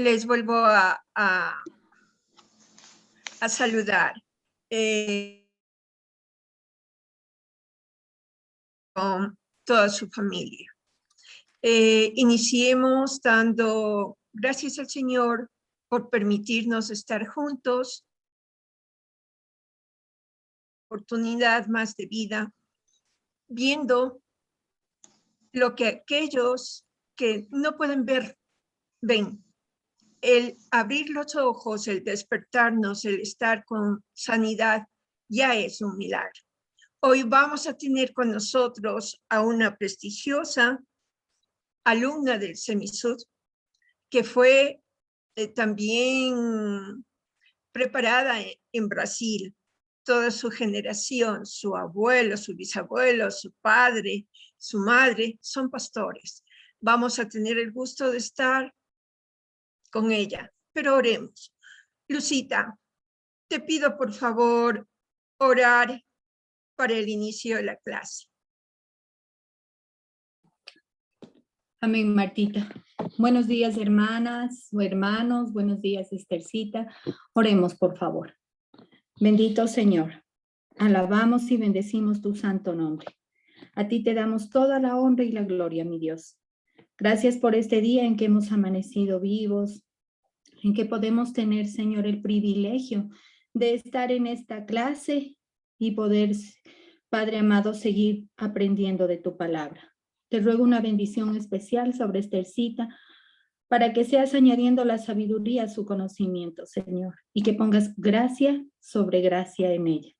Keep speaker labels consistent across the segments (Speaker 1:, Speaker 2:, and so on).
Speaker 1: Les vuelvo a saludar con toda su familia. Iniciemos dando gracias al Señor por permitirnos estar juntos, oportunidad más de vida, viendo lo que aquellos que no pueden ver, ven. El abrir los ojos, el despertarnos, el estar con sanidad, ya es un milagro. Hoy vamos a tener con nosotros a una prestigiosa alumna del Semisud, que fue también preparada en Brasil. Toda su generación, su abuelo, su bisabuelo, su padre, su madre, son pastores. Vamos a tener el gusto de estar con ella, pero oremos. Lucita, te pido por favor orar para el inicio de la clase.
Speaker 2: Amén, Martita. Buenos días, hermanas o hermanos. Buenos días, Esthercita. Oremos, por favor. Bendito Señor, alabamos y bendecimos tu santo nombre. A ti te damos toda la honra y la gloria, mi Dios. Gracias por este día en que hemos amanecido vivos, en que podemos tener, Señor, el privilegio de estar en esta clase y poder, Padre amado, seguir aprendiendo de tu palabra. Te ruego una bendición especial sobre Esthercita para que seas añadiendo la sabiduría a su conocimiento, Señor, y que pongas gracia sobre gracia en ella.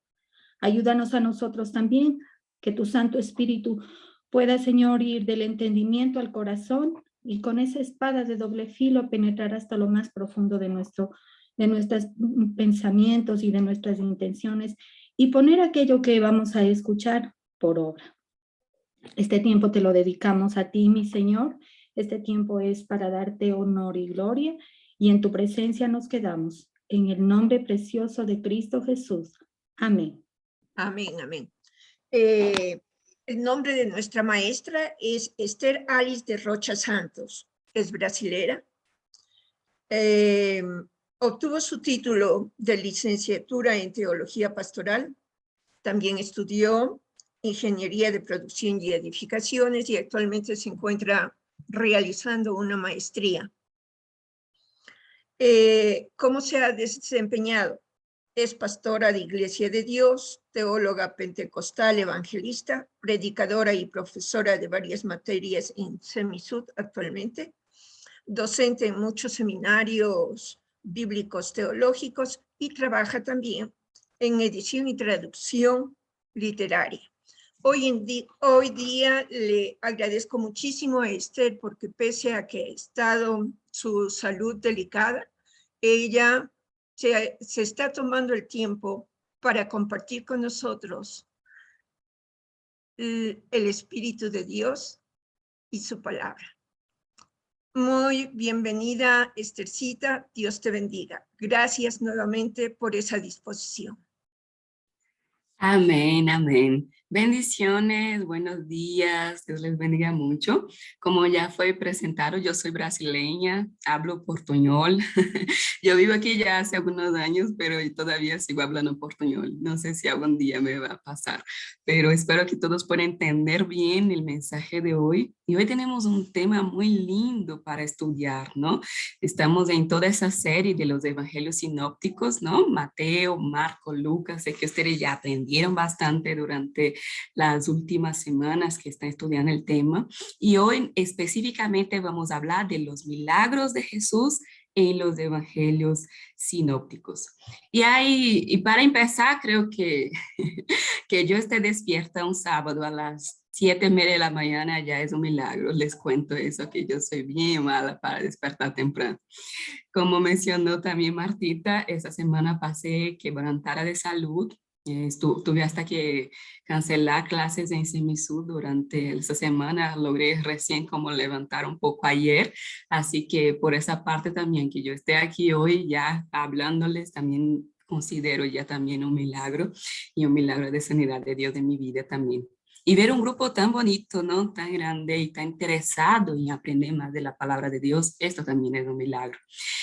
Speaker 2: Ayúdanos a nosotros también, que tu Santo Espíritu pueda, Señor, ir del entendimiento al corazón y con esa espada de doble filo penetrar hasta lo más profundo de nuestros pensamientos y de nuestras intenciones y poner aquello que vamos a escuchar por obra. Este tiempo te lo dedicamos a ti, mi Señor. Este tiempo es para darte honor y gloria y en tu presencia nos quedamos. En el nombre precioso de Cristo Jesús. Amén.
Speaker 1: Amén, amén. El nombre de nuestra maestra es Esther Alice de Rocha Santos. Es brasilera. Obtuvo su título de licenciatura en Teología Pastoral. También estudió Ingeniería de Producción y Edificaciones y actualmente se encuentra realizando una maestría. ¿Cómo se ha desempeñado? Es pastora de Iglesia de Dios, teóloga pentecostal, evangelista, predicadora y profesora de varias materias en Semisud actualmente, docente en muchos seminarios bíblicos teológicos y trabaja también en edición y traducción literaria. Hoy día le agradezco muchísimo a Esther porque pese a que ha estado su salud delicada, ella se está tomando el tiempo para compartir con nosotros el Espíritu de Dios y su palabra. Muy bienvenida, Esthercita. Dios te bendiga. Gracias nuevamente por esa disposición.
Speaker 3: Amén, amén. Bendiciones, buenos días, Dios les bendiga mucho. Como ya fue presentado, yo soy brasileña, hablo portuñol. Yo vivo aquí ya hace algunos años, pero todavía sigo hablando portuñol. No sé si algún día me va a pasar, pero espero que todos puedan entender bien el mensaje de hoy. Y hoy tenemos un tema muy lindo para estudiar, ¿no? Estamos en toda esa serie de los evangelios sinópticos, ¿no? Mateo, Marco, Lucas. Sé que ustedes ya aprendieron bastante durante las últimas semanas que están estudiando el tema. Y hoy específicamente vamos a hablar de los milagros de Jesús en los evangelios sinópticos. Y para empezar, creo que, que yo esté despierta un sábado a las 7:30 de la mañana ya es un milagro. Les cuento eso, que yo soy bien mala para despertar temprano. Como mencionó también Martita, esta semana pasé quebrantada de salud. Tuve hasta que cancelar clases en Semisud durante esta semana. Logré recién como levantar un poco ayer. Así que por esa parte también que yo esté aquí hoy ya hablándoles también considero ya también un milagro y un milagro de sanidad de Dios en mi vida también. y ver un grupo tan bonito, ¿no? Tan grande y tan interesado en aprender más de la palabra de Dios, esto también es un milagro.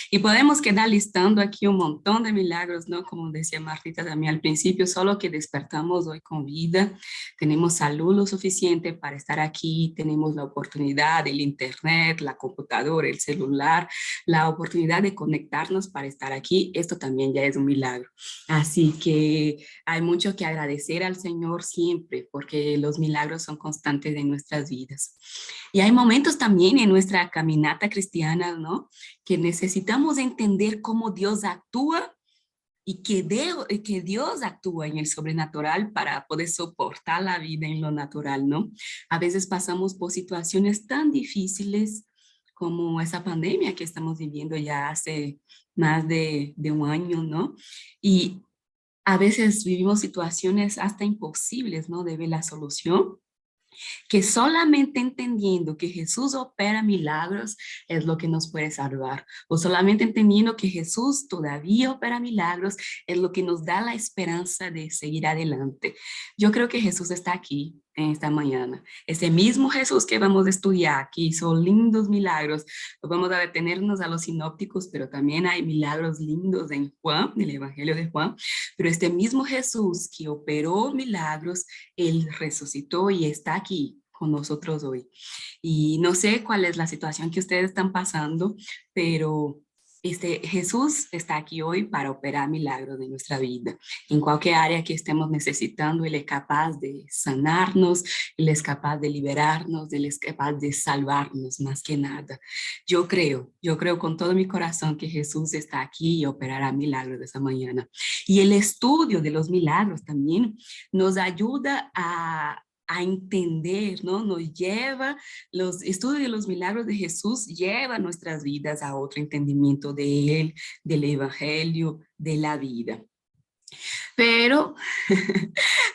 Speaker 3: Y podemos quedar listando aquí un montón de milagros, ¿no? Como decía Martita también al principio, solo que despertamos hoy con vida, tenemos salud lo suficiente para estar aquí, tenemos la oportunidad del internet, la computadora, el celular, la oportunidad de conectarnos para estar aquí, esto también ya es un milagro. Así que hay mucho que agradecer al Señor siempre, porque los milagros son constantes en nuestras vidas. Y hay momentos también en nuestra caminata cristiana, ¿no? Que necesitamos entender cómo Dios actúa y que Dios actúa en el sobrenatural para poder soportar la vida en lo natural, ¿no? A veces pasamos por situaciones tan difíciles como esa pandemia que estamos viviendo ya hace más de un año, ¿no? Y a veces vivimos situaciones hasta imposibles, ¿no? De ver la solución, que solamente entendiendo que Jesús opera milagros es lo que nos puede salvar, o solamente entendiendo que Jesús todavía opera milagros es lo que nos da la esperanza de seguir adelante. Yo creo que Jesús está aquí en esta mañana. Ese mismo Jesús que vamos a estudiar, que hizo lindos milagros, vamos a detenernos a los sinópticos, pero también hay milagros lindos en Juan, en el Evangelio de Juan, pero este mismo Jesús que operó milagros, Él resucitó y está aquí con nosotros hoy. Y no sé cuál es la situación que ustedes están pasando, pero Jesús está aquí hoy para operar milagros de nuestra vida. En cualquier área que estemos necesitando, Él es capaz de sanarnos, Él es capaz de liberarnos, Él es capaz de salvarnos más que nada. Yo creo con todo mi corazón que Jesús está aquí y operará milagros de esa mañana. Y el estudio de los milagros también nos ayuda a entender, ¿no? Nos lleva, los estudios de los milagros de Jesús lleva nuestras vidas a otro entendimiento de Él, del Evangelio, de la vida. Pero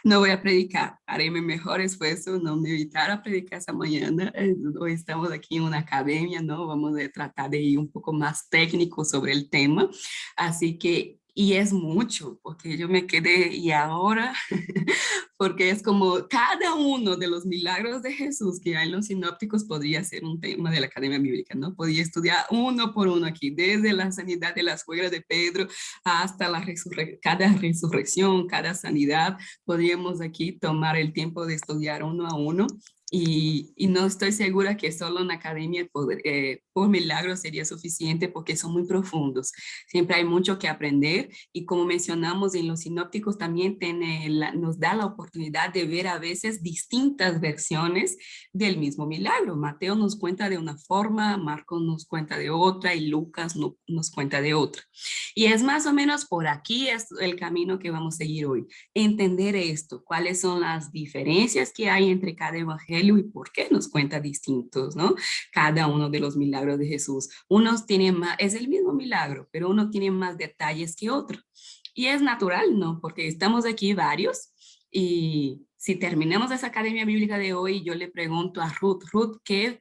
Speaker 3: no voy a predicar, haré mi mejor esfuerzo, no me evitar a predicar esta mañana. Hoy estamos aquí en una academia, ¿no? Vamos a tratar de ir un poco más técnico sobre el tema, así que, y es mucho, porque yo me quedé, y ahora, porque es como cada uno de los milagros de Jesús que hay en los sinópticos podría ser un tema de la Academia Bíblica, ¿no? Podría estudiar uno por uno aquí, desde la sanidad de la suegra de Pedro hasta cada resurrección, cada sanidad, podríamos aquí tomar el tiempo de estudiar uno a uno. Y no estoy segura que solo una academia por milagro sería suficiente porque son muy profundos. Siempre hay mucho que aprender y como mencionamos en los sinópticos también nos da la oportunidad de ver a veces distintas versiones del mismo milagro. Mateo nos cuenta de una forma, Marcos nos cuenta de otra y Lucas nos cuenta de otra. Y es más o menos por aquí es el camino que vamos a seguir hoy. Entender esto, cuáles son las diferencias que hay entre cada evangelio y por qué nos cuenta distintos, ¿no? Cada uno de los milagros de Jesús. Unos tienen más, es el mismo milagro, pero uno tiene más detalles que otro. Y es natural, ¿no? Porque estamos aquí varios y si terminamos esa academia bíblica de hoy, yo le pregunto a Ruth,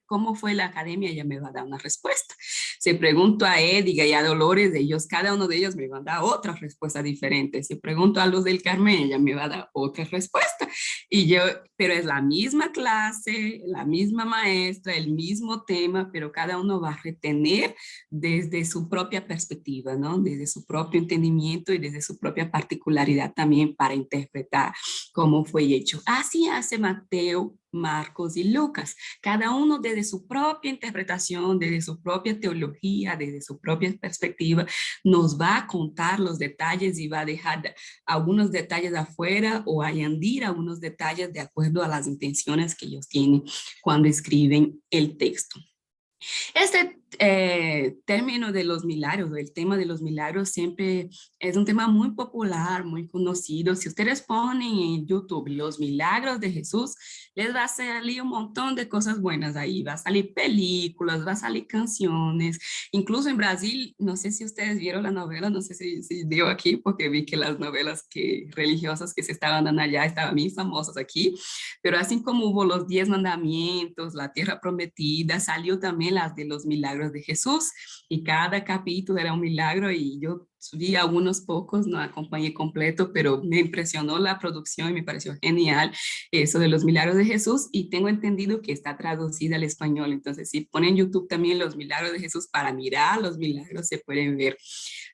Speaker 3: ¿cómo fue la academia? Ella me va a dar una respuesta. Si pregunto a Edgar y a Dolores, cada uno de ellos me va a dar otra respuesta diferente. Si pregunto a Luz del Carmen, ella me va a dar otra respuesta. Pero es la misma clase, la misma maestra, el mismo tema, pero cada uno va a retener desde su propia perspectiva, ¿no? Desde su propio entendimiento y desde su propia particularidad también para interpretar cómo fue hecho. Así hace Mateo, Marcos y Lucas, cada uno desde su propia interpretación, desde su propia teología, desde su propia perspectiva, nos va a contar los detalles y va a dejar algunos detalles afuera o añadir algunos detalles de acuerdo a las intenciones que ellos tienen cuando escriben el texto. Este término de los milagros, el tema de los milagros siempre es un tema muy popular, muy conocido. Si ustedes ponen en YouTube los milagros de Jesús, les va a salir un montón de cosas buenas ahí. Va a salir películas, va a salir canciones. Incluso en Brasil, no sé si ustedes vieron la novela, no sé si digo aquí porque vi que las novelas religiosas que se estaban dando allá estaban bien famosas aquí. Pero así como hubo los 10 mandamientos, la tierra prometida, salió también también las de los milagros de Jesús, y cada capítulo era un milagro, y yo vi algunos pocos, no acompañé completo, pero me impresionó la producción y me pareció genial eso de los milagros de Jesús, y tengo entendido que está traducida al español. Entonces, si ponen en YouTube también los milagros de Jesús para mirar los milagros, se pueden ver.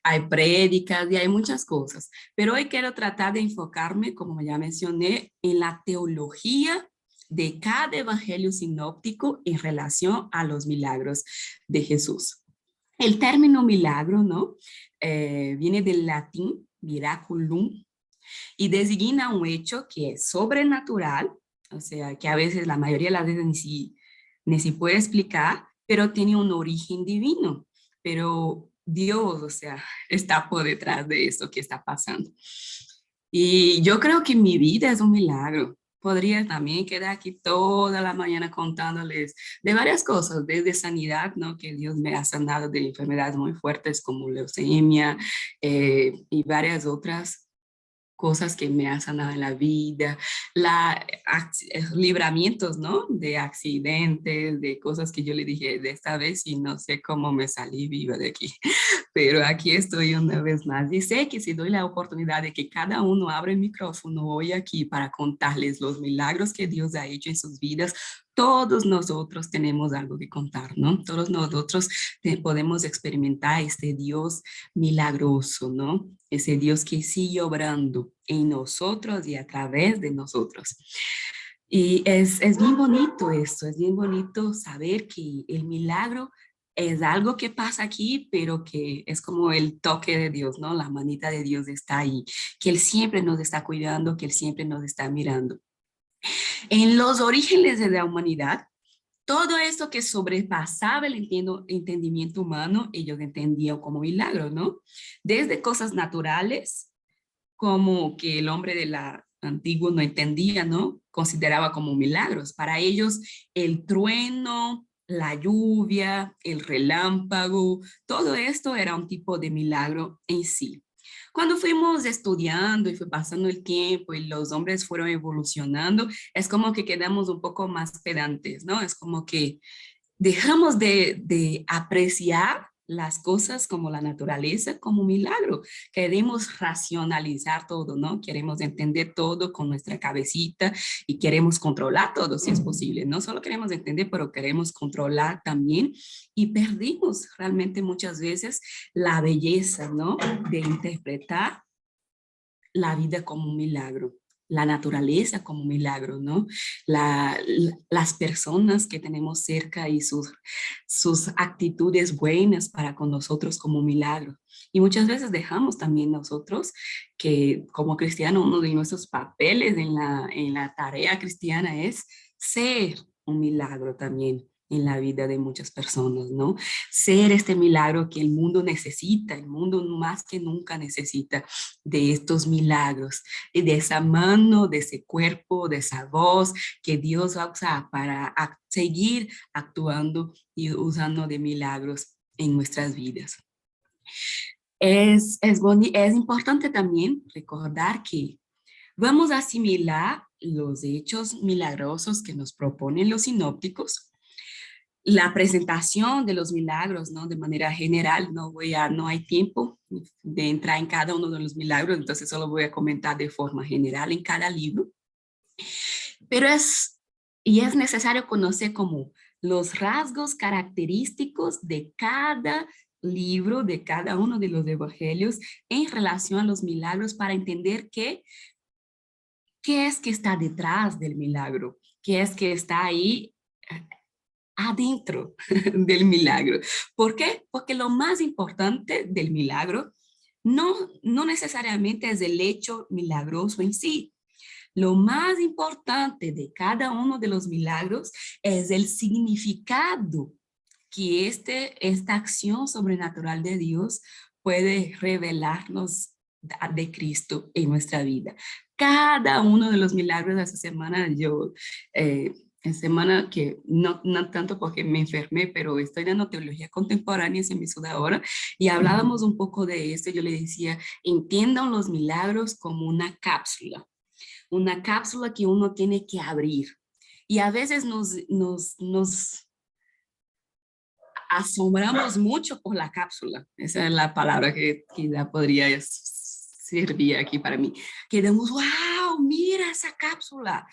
Speaker 3: Hay prédicas y hay muchas cosas, pero hoy quiero tratar de enfocarme, como ya mencioné, en la teología de cada evangelio sinóptico en relación a los milagros de Jesús. El término milagro, ¿no? Viene del latín miraculum y designa un hecho que es sobrenatural, o sea, que a veces, la mayoría de las veces ni si puede explicar, pero tiene un origen divino. Pero Dios, o sea, está por detrás de esto que está pasando. Y yo creo que mi vida es un milagro. Podría también quedar aquí toda la mañana contándoles de varias cosas, desde sanidad, ¿no? Que Dios me ha sanado de enfermedades muy fuertes como leucemia y varias otras cosas que me han sanado en la vida, libramientos, ¿no? De accidentes, de cosas que yo le dije de esta vez y no sé cómo me salí viva de aquí. Pero aquí estoy una vez más. Y sé que si doy la oportunidad de que cada uno abra el micrófono hoy aquí para contarles los milagros que Dios ha hecho en sus vidas, todos nosotros tenemos algo que contar, ¿no? Todos nosotros podemos experimentar este Dios milagroso, ¿no? Ese Dios que sigue obrando en nosotros y a través de nosotros. Y es bien bonito esto, es bien bonito saber que el milagro es algo que pasa aquí, pero que es como el toque de Dios, ¿no? La manita de Dios está ahí, que Él siempre nos está cuidando, que Él siempre nos está mirando. En los orígenes de la humanidad, todo esto que sobrepasaba el entendimiento humano, ellos entendían como milagro, ¿no? Desde cosas naturales, como que el hombre de la antiguo no entendía, ¿no? Consideraba como milagros. Para ellos, el trueno, la lluvia, el relámpago, todo esto era un tipo de milagro en sí. Cuando fuimos estudiando y fue pasando el tiempo y los hombres fueron evolucionando, es como que quedamos un poco más pedantes, ¿no? Es como que dejamos de apreciar las cosas como la naturaleza, como un milagro. Queremos racionalizar todo, ¿no? Queremos entender todo con nuestra cabecita y queremos controlar todo si es posible. No solo queremos entender, pero queremos controlar también y perdimos realmente muchas veces la belleza, ¿no? De interpretar la vida como un milagro, la naturaleza como un milagro, ¿no? Las personas que tenemos cerca y sus actitudes buenas para con nosotros como un milagro. Y muchas veces dejamos también nosotros que como cristianos uno de nuestros papeles en la tarea cristiana es ser un milagro también en la vida de muchas personas, ¿no? Ser este milagro que el mundo necesita, el mundo más que nunca necesita de estos milagros, de esa mano, de ese cuerpo, de esa voz que Dios va a usar para seguir actuando y usando de milagros en nuestras vidas. Es importante también recordar que vamos a asimilar los hechos milagrosos que nos proponen los sinópticos, la presentación de los milagros, ¿no? De manera general, no hay tiempo de entrar en cada uno de los milagros, entonces solo voy a comentar de forma general en cada libro. Pero es necesario conocer como los rasgos característicos de cada libro, de cada uno de los evangelios en relación a los milagros para entender qué es que está detrás del milagro, qué es que está ahí adentro del milagro. ¿Por qué? Porque lo más importante del milagro no necesariamente es el hecho milagroso en sí. Lo más importante de cada uno de los milagros es el significado que esta acción sobrenatural de Dios puede revelarnos de Cristo en nuestra vida. Cada uno de los milagros de esta semana, en semana que no tanto porque me enfermé, pero estoy dando teología contemporánea en mi ciudad ahora y hablábamos un poco de esto. Yo le decía, entiendan los milagros como una cápsula que uno tiene que abrir. Y a veces nos asombramos mucho por la cápsula. Esa es la palabra que quizá podría servir aquí para mí. Quedamos, wow, mira esa cápsula,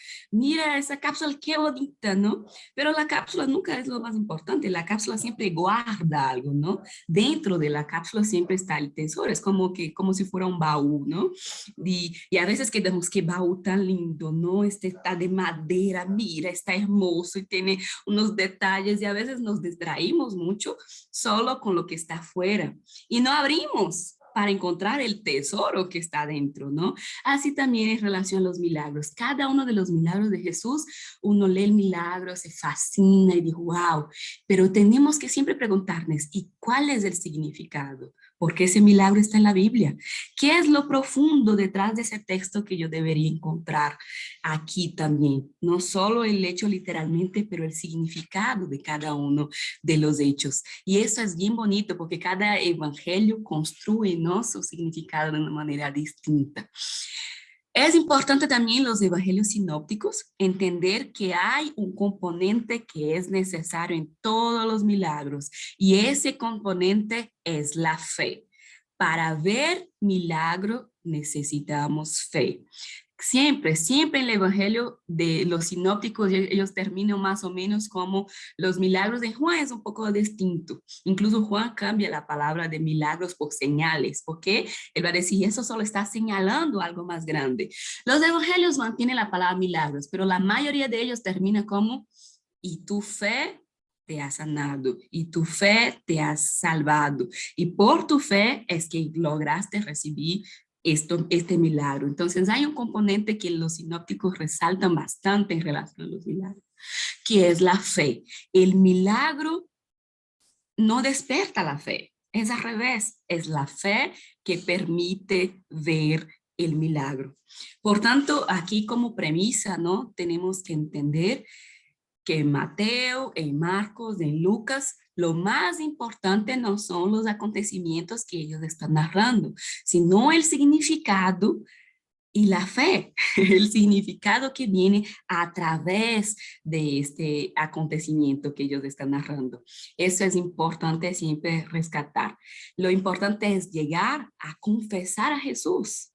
Speaker 3: qué bonita, ¿no? Pero la cápsula nunca es lo más importante, la cápsula siempre guarda algo, ¿no? Dentro de la cápsula siempre está el tesoro, es como si fuera un baúl, ¿no? Y a veces quedamos, qué baúl tan lindo, ¿no? Este está de madera, mira, está hermoso y tiene unos detalles y a veces nos distraímos mucho solo con lo que está afuera y no abrimos para encontrar el tesoro que está dentro, ¿no? Así también en relación a los milagros. Cada uno de los milagros de Jesús, uno lee el milagro, se fascina y dice, wow, pero tenemos que siempre preguntarnos, ¿y cuál es el significado? ¿Por qué ese milagro está en la Biblia? ¿Qué es lo profundo detrás de ese texto que yo debería encontrar aquí también? No solo el hecho literalmente, pero el significado de cada uno de los hechos. Y eso es bien bonito porque cada evangelio construye, ¿no?, su significado de una manera distinta. Es importante también los evangelios sinópticos entender que hay un componente que es necesario en todos los milagros y ese componente es la fe. Para ver milagro necesitamos fe. Siempre en el evangelio de los sinópticos, ellos terminan más o menos como los milagros de Juan es un poco distinto. Incluso Juan cambia la palabra de milagros por señales, porque él va a decir, eso solo está señalando algo más grande. Los evangelios mantienen la palabra milagros, pero la mayoría de ellos termina como, y tu fe te ha sanado, y tu fe te ha salvado, y por tu fe es que lograste recibir este milagro. Entonces hay un componente que los sinópticos resaltan bastante en relación a los milagros, que es la fe. El milagro no despierta la fe, es al revés, es la fe que permite ver el milagro. Por tanto, aquí como premisa, ¿no?, tenemos que entender que en Mateo, en Marcos, en Lucas, lo más importante no son los acontecimientos que ellos están narrando, sino el significado y la fe, el significado que viene a través de este acontecimiento que ellos están narrando. Eso es importante siempre rescatar. Lo importante es llegar a confesar a Jesús.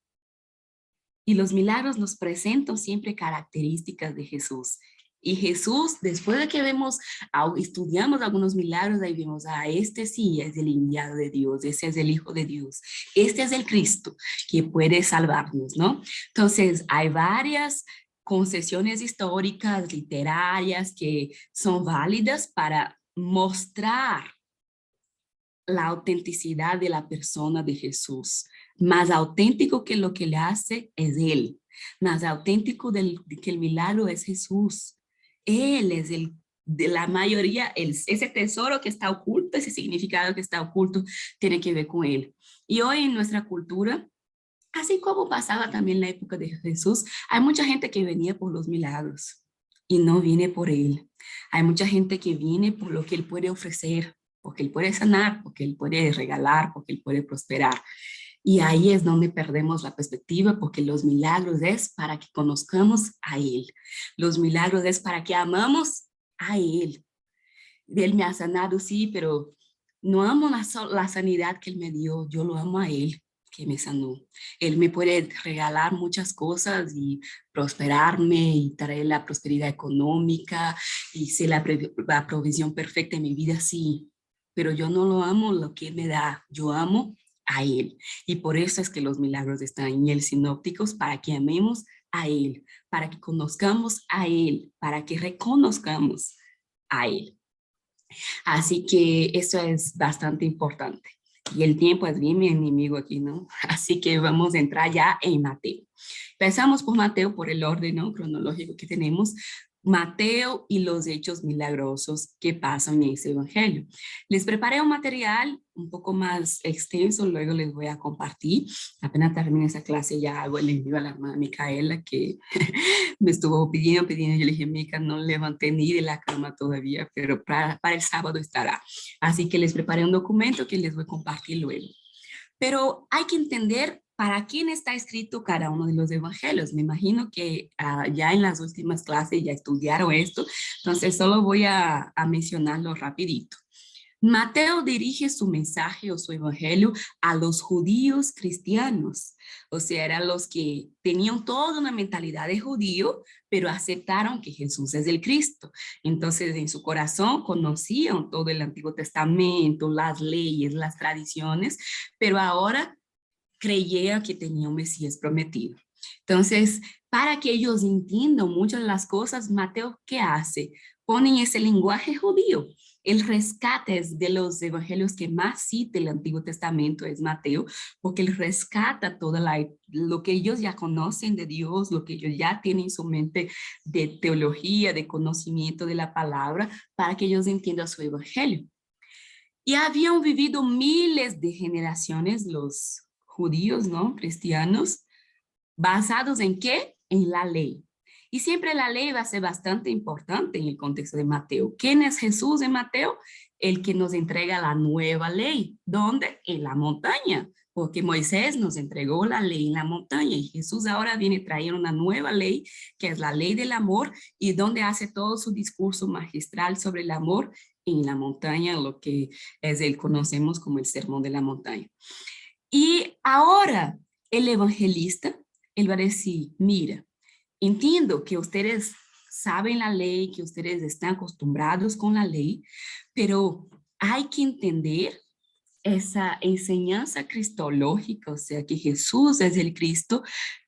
Speaker 3: Y los milagros nos presentan siempre características de Jesús. Y Jesús, después de que estudiamos algunos milagros, ahí vemos, este sí es el enviado de Dios, ese es el Hijo de Dios, este es el Cristo que puede salvarnos, ¿no? Entonces, hay varias concesiones históricas, literarias, que son válidas para mostrar la autenticidad de la persona de Jesús. Más auténtico que lo que le hace es Él. Más auténtico que el milagro es Jesús. Él es de la mayoría, ese tesoro que está oculto, ese significado que está oculto, tiene que ver con Él. Y hoy en nuestra cultura, así como pasaba también en la época de Jesús, hay mucha gente que venía por los milagros y no viene por Él. Hay mucha gente que viene por lo que Él puede ofrecer, porque Él puede sanar, porque Él puede regalar, porque Él puede prosperar. Y ahí es donde perdemos la perspectiva, porque los milagros es para que conozcamos a Él. Los milagros es para que amamos a Él. Él me ha sanado, sí, pero no amo la sanidad que Él me dio, yo lo amo a Él que me sanó. Él me puede regalar muchas cosas y prosperarme y traer la prosperidad económica y ser la provisión perfecta en mi vida, sí. Pero yo no lo amo lo que Él me da, yo amo a Él. Y por eso es que los milagros están en el sinópticos, para que amemos a Él, para que conozcamos a Él, para que reconozcamos a Él. Así que eso es bastante importante. Y el tiempo es bien mi enemigo aquí, ¿no? Así que vamos a entrar ya en Mateo. Empezamos por Mateo por el orden, ¿no?, cronológico que tenemos. Mateo y los hechos milagrosos que pasan en ese evangelio. Les preparé un material un poco más extenso, luego les voy a compartir. Apenas termine esa clase ya hago el envío a la hermana Micaela, que me estuvo pidiendo. Yo le dije, Mica, no levanté ni de la cama todavía, pero para el sábado estará. Así que les preparé un documento que les voy a compartir luego. Pero hay que entender para quién está escrito cada uno de los evangelios. Me imagino que ya en las últimas clases ya estudiaron esto, entonces solo voy a mencionarlo rapidito. Mateo dirige su mensaje o su evangelio a los judíos cristianos, o sea, eran los que tenían toda una mentalidad de judío, pero aceptaron que Jesús es el Cristo. Entonces, en su corazón conocían todo el Antiguo Testamento, las leyes, las tradiciones, pero ahora creían que tenía un Mesías prometido. Entonces, para que ellos entiendan muchas de las cosas, Mateo, ¿qué hace? Ponen ese lenguaje judío. El rescate es de los evangelios que más cita el Antiguo Testamento, es Mateo, porque él rescata lo que ellos ya conocen de Dios, lo que ellos ya tienen en su mente de teología, de conocimiento de la palabra, para que ellos entiendan su evangelio. Y habían vivido miles de generaciones los judíos, ¿no? Cristianos, ¿basados en qué? En la ley. Y siempre la ley va a ser bastante importante en el contexto de Mateo. ¿Quién es Jesús en Mateo? El que nos entrega la nueva ley. ¿Dónde? En la montaña. Porque Moisés nos entregó la ley en la montaña y Jesús ahora viene trayendo una nueva ley, que es la ley del amor, y donde hace todo su discurso magistral sobre el amor en la montaña, lo que conocemos como el sermón de la montaña. Y ahora el evangelista, él va a decir, mira, entiendo que ustedes saben la ley, que ustedes están acostumbrados con la ley, pero hay que entender esa enseñanza cristológica, o sea, que Jesús es el Cristo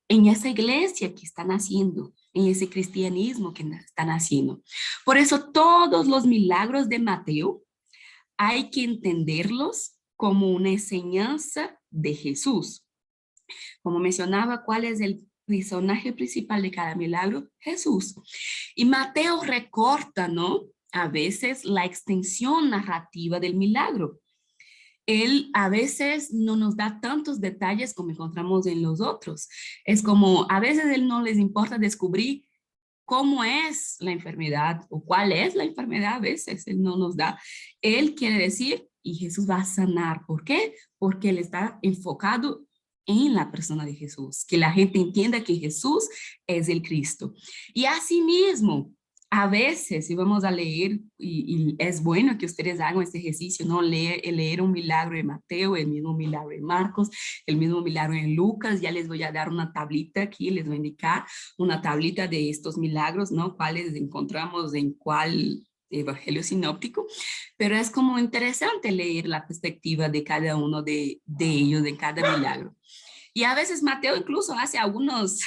Speaker 3: en esa iglesia que están haciendo, en ese cristianismo que están haciendo. Por eso todos los milagros de Mateo hay que entenderlos como una enseñanza de Jesús. Como mencionaba, ¿cuál es el personaje principal de cada milagro? Jesús. Y Mateo recorta, ¿no? A veces la extensión narrativa del milagro. Él a veces no nos da tantos detalles como encontramos en los otros. Es como, a veces él no les importa descubrir cómo es la enfermedad o cuál es la enfermedad, a veces él no nos da. Él quiere decir, y Jesús va a sanar. ¿Por qué? Porque él está enfocado en la persona de Jesús, que la gente entienda que Jesús es el Cristo. Y asimismo, a veces, si vamos a leer, y es bueno que ustedes hagan este ejercicio, ¿no? Leer un milagro de Mateo, el mismo milagro de Marcos, el mismo milagro en Lucas. Ya les voy a dar una tablita aquí, les voy a indicar una tablita de estos milagros, ¿no? Cuáles encontramos en cuál evangelio sinóptico, pero es como interesante leer la perspectiva de cada uno de ellos, de cada milagro. Y a veces Mateo incluso hace algunos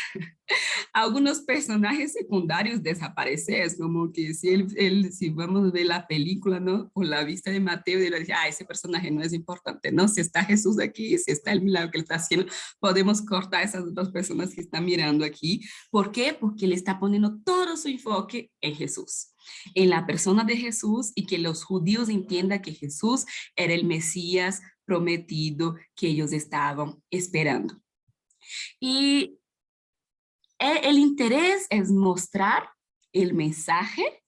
Speaker 3: personajes secundarios desaparecer. Es como que si vamos a ver la película, ¿no? Por la vista de Mateo, y le dice, ese personaje no es importante, ¿no? Si está Jesús aquí, si está el milagro que él está haciendo, podemos cortar a esas dos personas que están mirando aquí. ¿Por qué? Porque él está poniendo todo su enfoque en Jesús, en la persona de Jesús, y que los judíos entiendan que Jesús era el Mesías prometido que ellos estaban esperando. Y el interés es mostrar el mensaje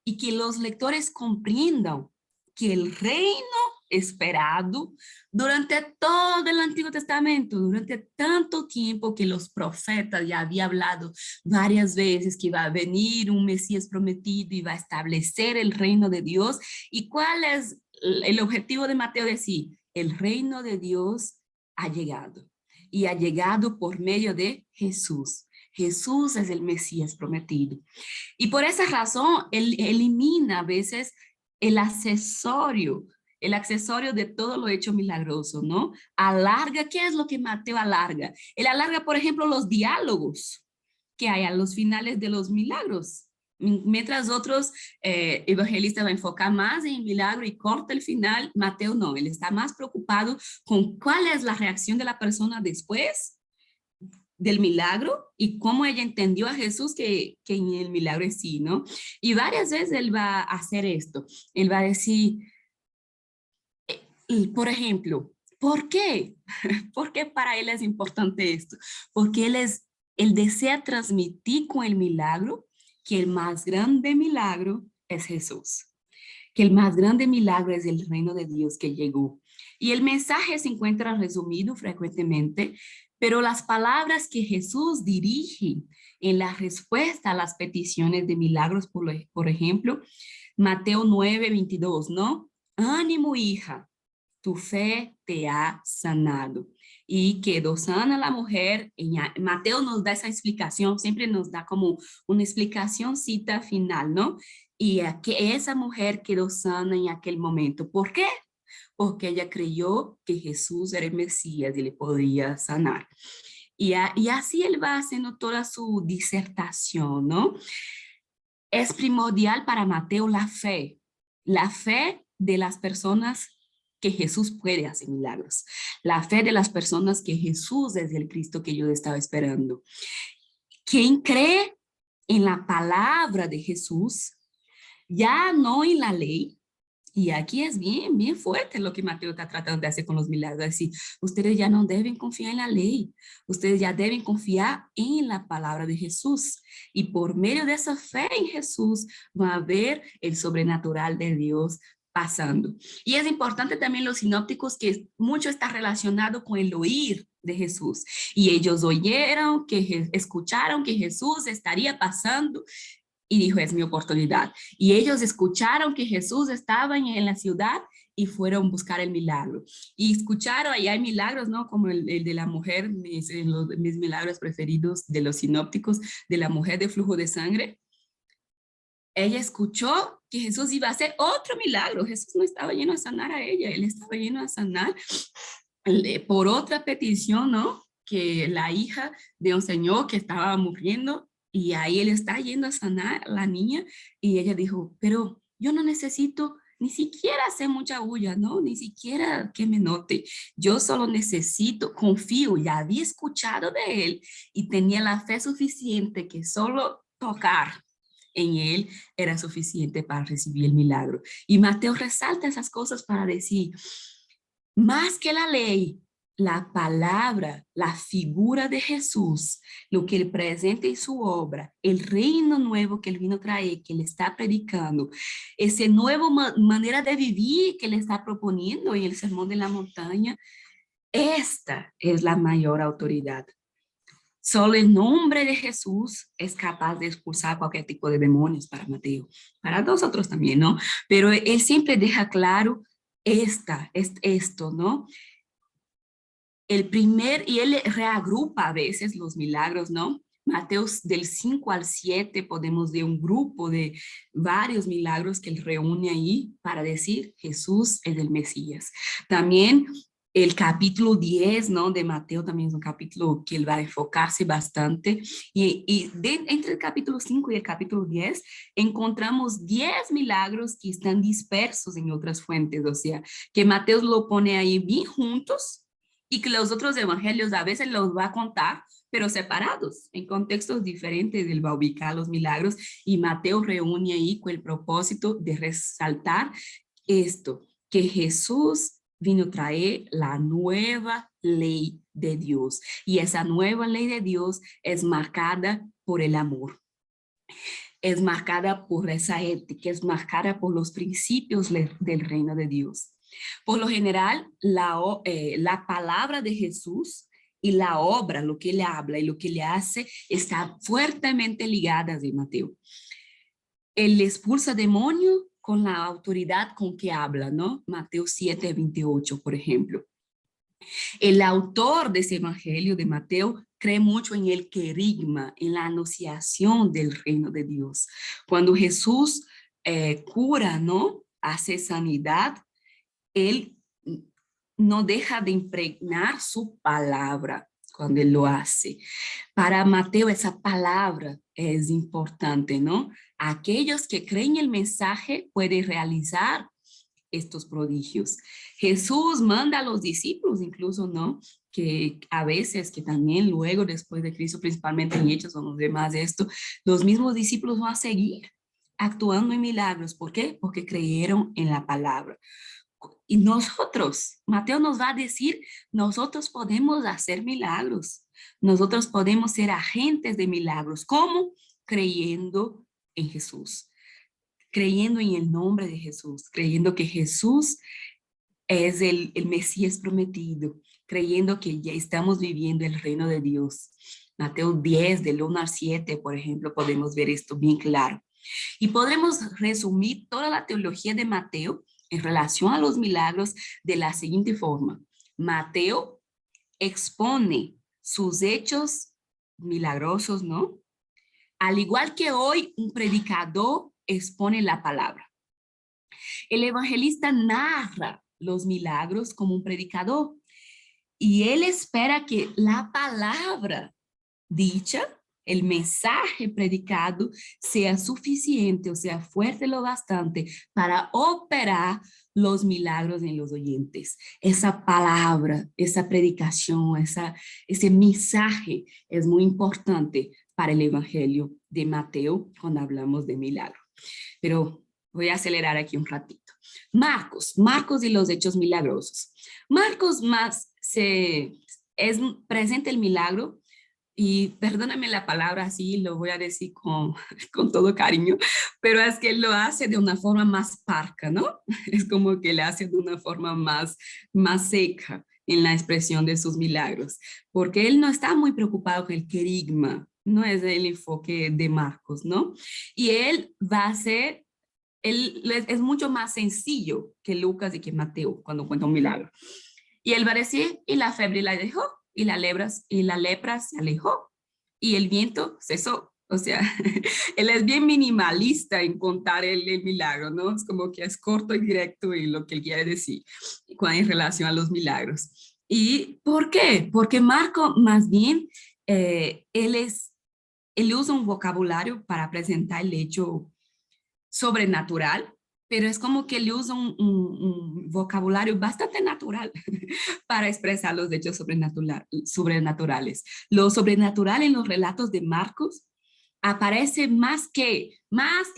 Speaker 3: y que los lectores comprendan que el reino esperado durante todo el Antiguo Testamento, durante tanto tiempo que los profetas ya habían hablado varias veces que iba a venir un Mesías prometido y va a establecer el reino de Dios. ¿Y cuál es el objetivo de Mateo? Decir, el reino de Dios ha llegado, y ha llegado por medio de Jesús. Jesús es el Mesías prometido. Y por esa razón, él elimina a veces el accesorio de todo lo hecho milagroso, ¿no? Alarga, ¿qué es lo que Mateo alarga? Él alarga, por ejemplo, los diálogos que hay a los finales de los milagros. Mientras otros evangelistas van a enfocar más en el milagro y corta el final, Mateo no, él está más preocupado con cuál es la reacción de la persona después del milagro y cómo ella entendió a Jesús que en el milagro en sí, ¿no? Y varias veces él va a hacer esto. Él va a decir, por ejemplo, ¿por qué? ¿Por qué para él es importante esto? Porque él desea transmitir con el milagro que el más grande milagro es Jesús, que el más grande milagro es el reino de Dios que llegó. Y el mensaje se encuentra resumido frecuentemente, pero las palabras que Jesús dirige en la respuesta a las peticiones de milagros, por ejemplo, Mateo 9:22, ¿no? ánimo hija, tu fe te ha sanado. Y quedó sana la mujer. Mateo nos da esa explicación, siempre nos da como una explicación cita final, ¿no? Y que esa mujer quedó sana en aquel momento. ¿Por qué? Porque ella creyó que Jesús era el Mesías y le podía sanar. Y así él va haciendo toda su disertación, ¿no? Es primordial para Mateo la fe de las personas que Jesús puede hacer milagros, la fe de las personas que Jesús es el Cristo que yo estaba esperando. Quien cree en la palabra de Jesús, ya no en la ley. Y aquí es bien fuerte lo que Mateo está tratando de hacer con los milagros. Es decir, ustedes ya no deben confiar en la ley. Ustedes ya deben confiar en la palabra de Jesús. Y por medio de esa fe en Jesús, va a ver el sobrenatural de Dios pasando. Y es importante también los sinópticos que mucho está relacionado con el oír de Jesús. Y ellos oyeron, escucharon que Jesús estaría pasando y dijo, es mi oportunidad. Y ellos escucharon que Jesús estaba en la ciudad y fueron a buscar el milagro. Y escucharon, ahí hay milagros, ¿no? Como el de la mujer, mis milagros preferidos de los sinópticos, de la mujer de flujo de sangre. Ella escuchó que Jesús iba a hacer otro milagro. Jesús no estaba lleno a sanar a ella, él estaba lleno a sanar por otra petición, ¿no? Que la hija de un señor que estaba muriendo, y ahí él está yendo a sanar a la niña, y ella dijo, pero yo no necesito ni siquiera hacer mucha bulla, ¿no? Ni siquiera que me note. Yo solo necesito, confío, ya había escuchado de él y tenía la fe suficiente que solo tocar en él era suficiente para recibir el milagro. Y Mateo resalta esas cosas para decir, más que la ley, la palabra, la figura de Jesús, lo que él presenta en su obra, el reino nuevo que él vino a traer, que él está predicando, esa nueva manera de vivir que él está proponiendo en el Sermón de la Montaña, esta es la mayor autoridad. Solo el nombre de Jesús es capaz de expulsar cualquier tipo de demonios para Mateo, para nosotros también, ¿no? Pero él siempre deja claro esto, ¿no? Y él reagrupa a veces los milagros, ¿no? Mateo del 5 al 7 podemos ver un grupo de varios milagros que él reúne ahí para decir Jesús es el Mesías. También el capítulo 10, ¿no? De Mateo también es un capítulo que él va a enfocarse bastante. Entre el capítulo 5 y el capítulo 10 encontramos 10 milagros que están dispersos en otras fuentes. O sea, que Mateo lo pone ahí bien juntos y que los otros evangelios a veces los va a contar, pero separados, en contextos diferentes. Él va a ubicar los milagros y Mateo reúne ahí con el propósito de resaltar esto, que Jesús vino a traer la nueva ley de Dios. Y esa nueva ley de Dios es marcada por el amor. Es marcada por esa ética, es marcada por los principios del reino de Dios. Por lo general, la palabra de Jesús y la obra, lo que él habla y lo que le hace, está fuertemente ligadas en Mateo. Él expulsa demonios con la autoridad con que habla, ¿no? Mateo 7:28, por ejemplo. El autor de ese evangelio de Mateo cree mucho en el querigma, en la anunciación del reino de Dios. Cuando Jesús cura, ¿no? Hace sanidad, él no deja de impregnar su palabra cuando él lo hace. Para Mateo esa palabra es importante, ¿no? Aquellos que creen el mensaje pueden realizar estos prodigios. Jesús manda a los discípulos incluso, ¿no? Que a veces, que también luego después de Cristo, principalmente en Hechos, donde demás de esto, los mismos discípulos van a seguir actuando en milagros. ¿Por qué? Porque creyeron en la palabra. Y nosotros, Mateo nos va a decir, nosotros podemos hacer milagros. Nosotros podemos ser agentes de milagros. ¿Cómo? Creyendo en Jesús. Creyendo en el nombre de Jesús. Creyendo que Jesús es el Mesías prometido. Creyendo que ya estamos viviendo el reino de Dios. Mateo 10, del 1 al 7, por ejemplo, podemos ver esto bien claro. Y podremos resumir toda la teología de Mateo en relación a los milagros de la siguiente forma. Mateo expone sus hechos milagrosos, ¿no? Al igual que hoy un predicador expone la palabra. El evangelista narra los milagros como un predicador y él espera que la palabra dicha, el mensaje predicado, sea suficiente o sea fuerte lo bastante para operar los milagros en los oyentes. Esa palabra, esa predicación, ese mensaje es muy importante para el evangelio de Mateo cuando hablamos de milagro. Pero voy a acelerar aquí un ratito. Marcos y los hechos milagrosos. Marcos más es presente el milagro. Y perdóname la palabra así, lo voy a decir con todo cariño, pero es que él lo hace de una forma más parca, ¿no? Es como que lo hace de una forma más seca en la expresión de sus milagros, porque él no está muy preocupado con el querigma, no es el enfoque de Marcos, ¿no? Y él va a ser, él es mucho más sencillo que Lucas y que Mateo cuando cuenta un milagro. Y él va a decir, y la fiebre la dejó, y la lepra se alejó, y el viento cesó. O sea, él es bien minimalista en contar el milagro, ¿no? Es como que es corto y directo en lo que él quiere decir en relación a los milagros. ¿Y por qué? Porque Marco, más bien, él usa un vocabulario para presentar el hecho sobrenatural, pero es como que él usa un vocabulario bastante natural para expresar los hechos sobrenaturales. Lo sobrenatural en los relatos de Marcos aparece más que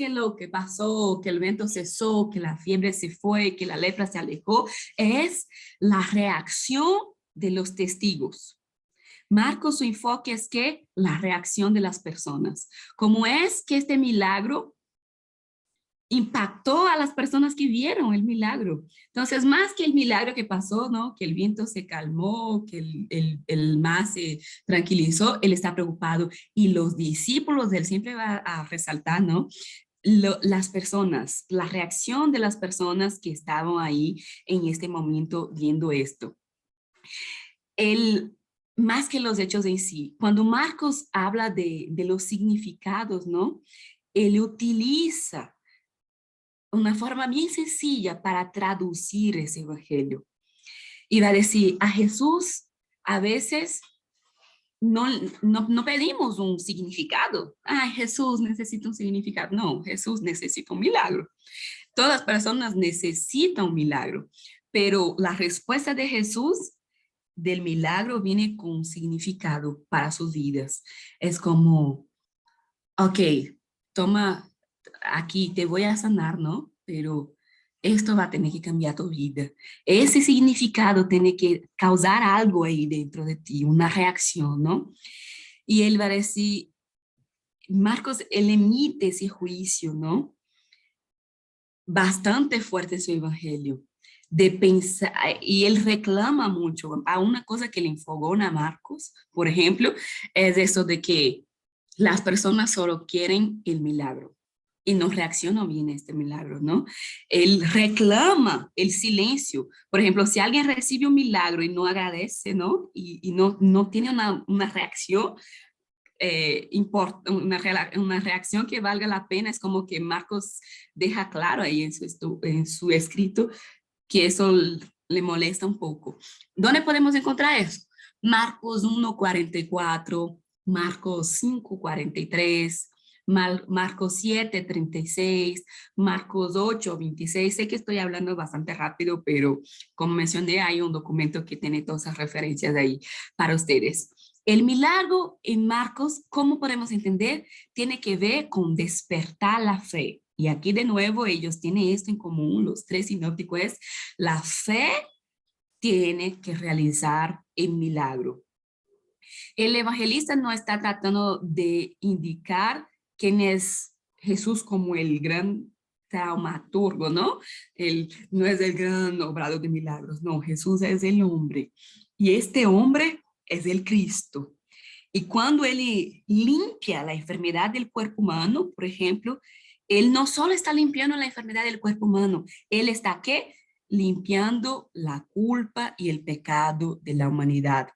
Speaker 3: lo que pasó, que el viento cesó, que la fiebre se fue, que la lepra se alejó, es la reacción de los testigos. Marcos, su enfoque es que la reacción de las personas. ¿Cómo es que este milagro impactó a las personas que vieron el milagro? Entonces, más que el milagro que pasó, ¿no? Que el viento se calmó, que el mar se tranquilizó, él está preocupado. Y los discípulos, él siempre va a resaltar, ¿no? Las personas, la reacción de las personas que estaban ahí en este momento viendo esto. Más que los hechos en sí, cuando Marcos habla de los significados, ¿no? Él utiliza una forma bien sencilla para traducir ese evangelio. Y va a decir, a Jesús a veces no pedimos un significado. Ay, Jesús necesita un significado. No, Jesús necesita un milagro. Todas las personas necesitan un milagro, pero la respuesta de Jesús del milagro viene con un significado para sus vidas. Es como, ok, toma, aquí te voy a sanar, ¿no? Pero esto va a tener que cambiar tu vida. Ese significado tiene que causar algo ahí dentro de ti, una reacción, ¿no? Y él va a decir, Marcos, él emite ese juicio, ¿no? Bastante fuerte su evangelio, de pensar, y él reclama mucho. A una cosa que le enfogona a Marcos, por ejemplo, es eso de que las personas solo quieren el milagro y no reaccionan bien a este milagro, ¿no? Él reclama el silencio. Por ejemplo, si alguien recibe un milagro y no agradece, ¿no? Y no tiene una reacción, una reacción que valga la pena, es como que Marcos deja claro ahí en su escrito que eso le molesta un poco. ¿Dónde podemos encontrar eso? Marcos 1:44, Marcos 5:43, Marcos 7:36, Marcos 8:26. Sé que estoy hablando bastante rápido, pero como mencioné, hay un documento que tiene todas esas referencias ahí para ustedes. El milagro en Marcos, ¿cómo podemos entender? Tiene que ver con despertar la fe. Y aquí de nuevo ellos tienen esto en común, los tres sinópticos, es la fe tiene que realizar el milagro. El evangelista no está tratando de indicar quién es Jesús como el gran traumaturgo, ¿no? Él no es el gran obrador de milagros, no, Jesús es el hombre. Y este hombre es el Cristo. Y cuando él limpia la enfermedad del cuerpo humano, por ejemplo, Él no solo está limpiando la enfermedad del cuerpo humano, Él está, ¿qué? Limpiando la culpa y el pecado de la humanidad.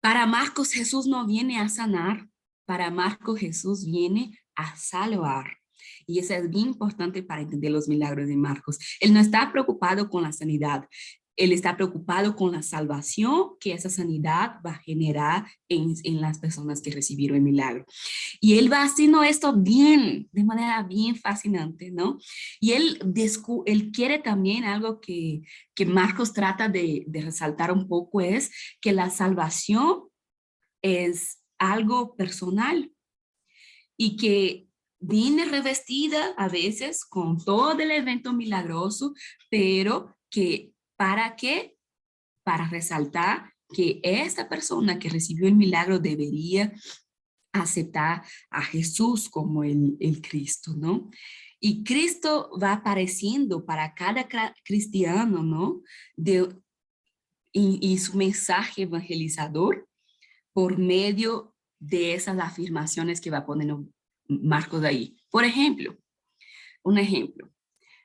Speaker 3: Para Marcos, Jesús no viene a sanar. Para Marcos, Jesús viene a salvar. Y eso es bien importante para entender los milagros de Marcos. Él no está preocupado con la sanidad. Él está preocupado con la salvación que esa sanidad va a generar en las personas que recibieron el milagro. Y él va haciendo esto bien, de manera bien fascinante, ¿no? Y él quiere también algo que Marcos trata de resaltar un poco, es que la salvación es algo personal y que viene revestida a veces con todo el evento milagroso, pero que ¿para qué? Para resaltar que esta persona que recibió el milagro debería aceptar a Jesús como el Cristo, ¿no? Y Cristo va apareciendo para cada cristiano, ¿no? Y su mensaje evangelizador por medio de esas afirmaciones que va poniendo Marcos ahí. Por ejemplo, un ejemplo.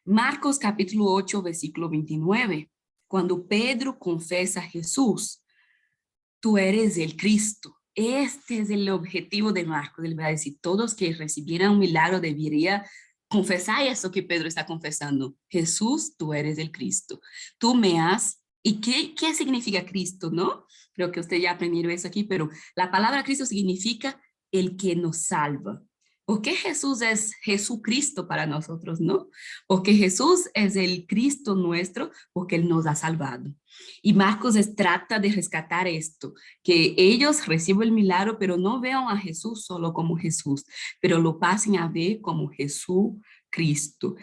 Speaker 3: Marcos capítulo 8, versículo 29. Cuando Pedro confesa a Jesús, tú eres el Cristo. Este es el objetivo de Marcos. Él va a decir, todos que recibieran un milagro deberían confesar eso que Pedro está confesando. Jesús, tú eres el Cristo. Tú me has... ¿Y qué significa Cristo, no? Creo que usted ya aprendió eso aquí, pero la palabra Cristo significa el que nos salva. ¿Por qué Jesús es Jesucristo para nosotros, no? Porque Jesús es el Cristo nuestro, porque Él nos ha salvado. Y Marcos trata de rescatar esto, que ellos reciben el milagro, pero no vean a Jesús solo como Jesús, pero lo pasen a ver como Jesucristo.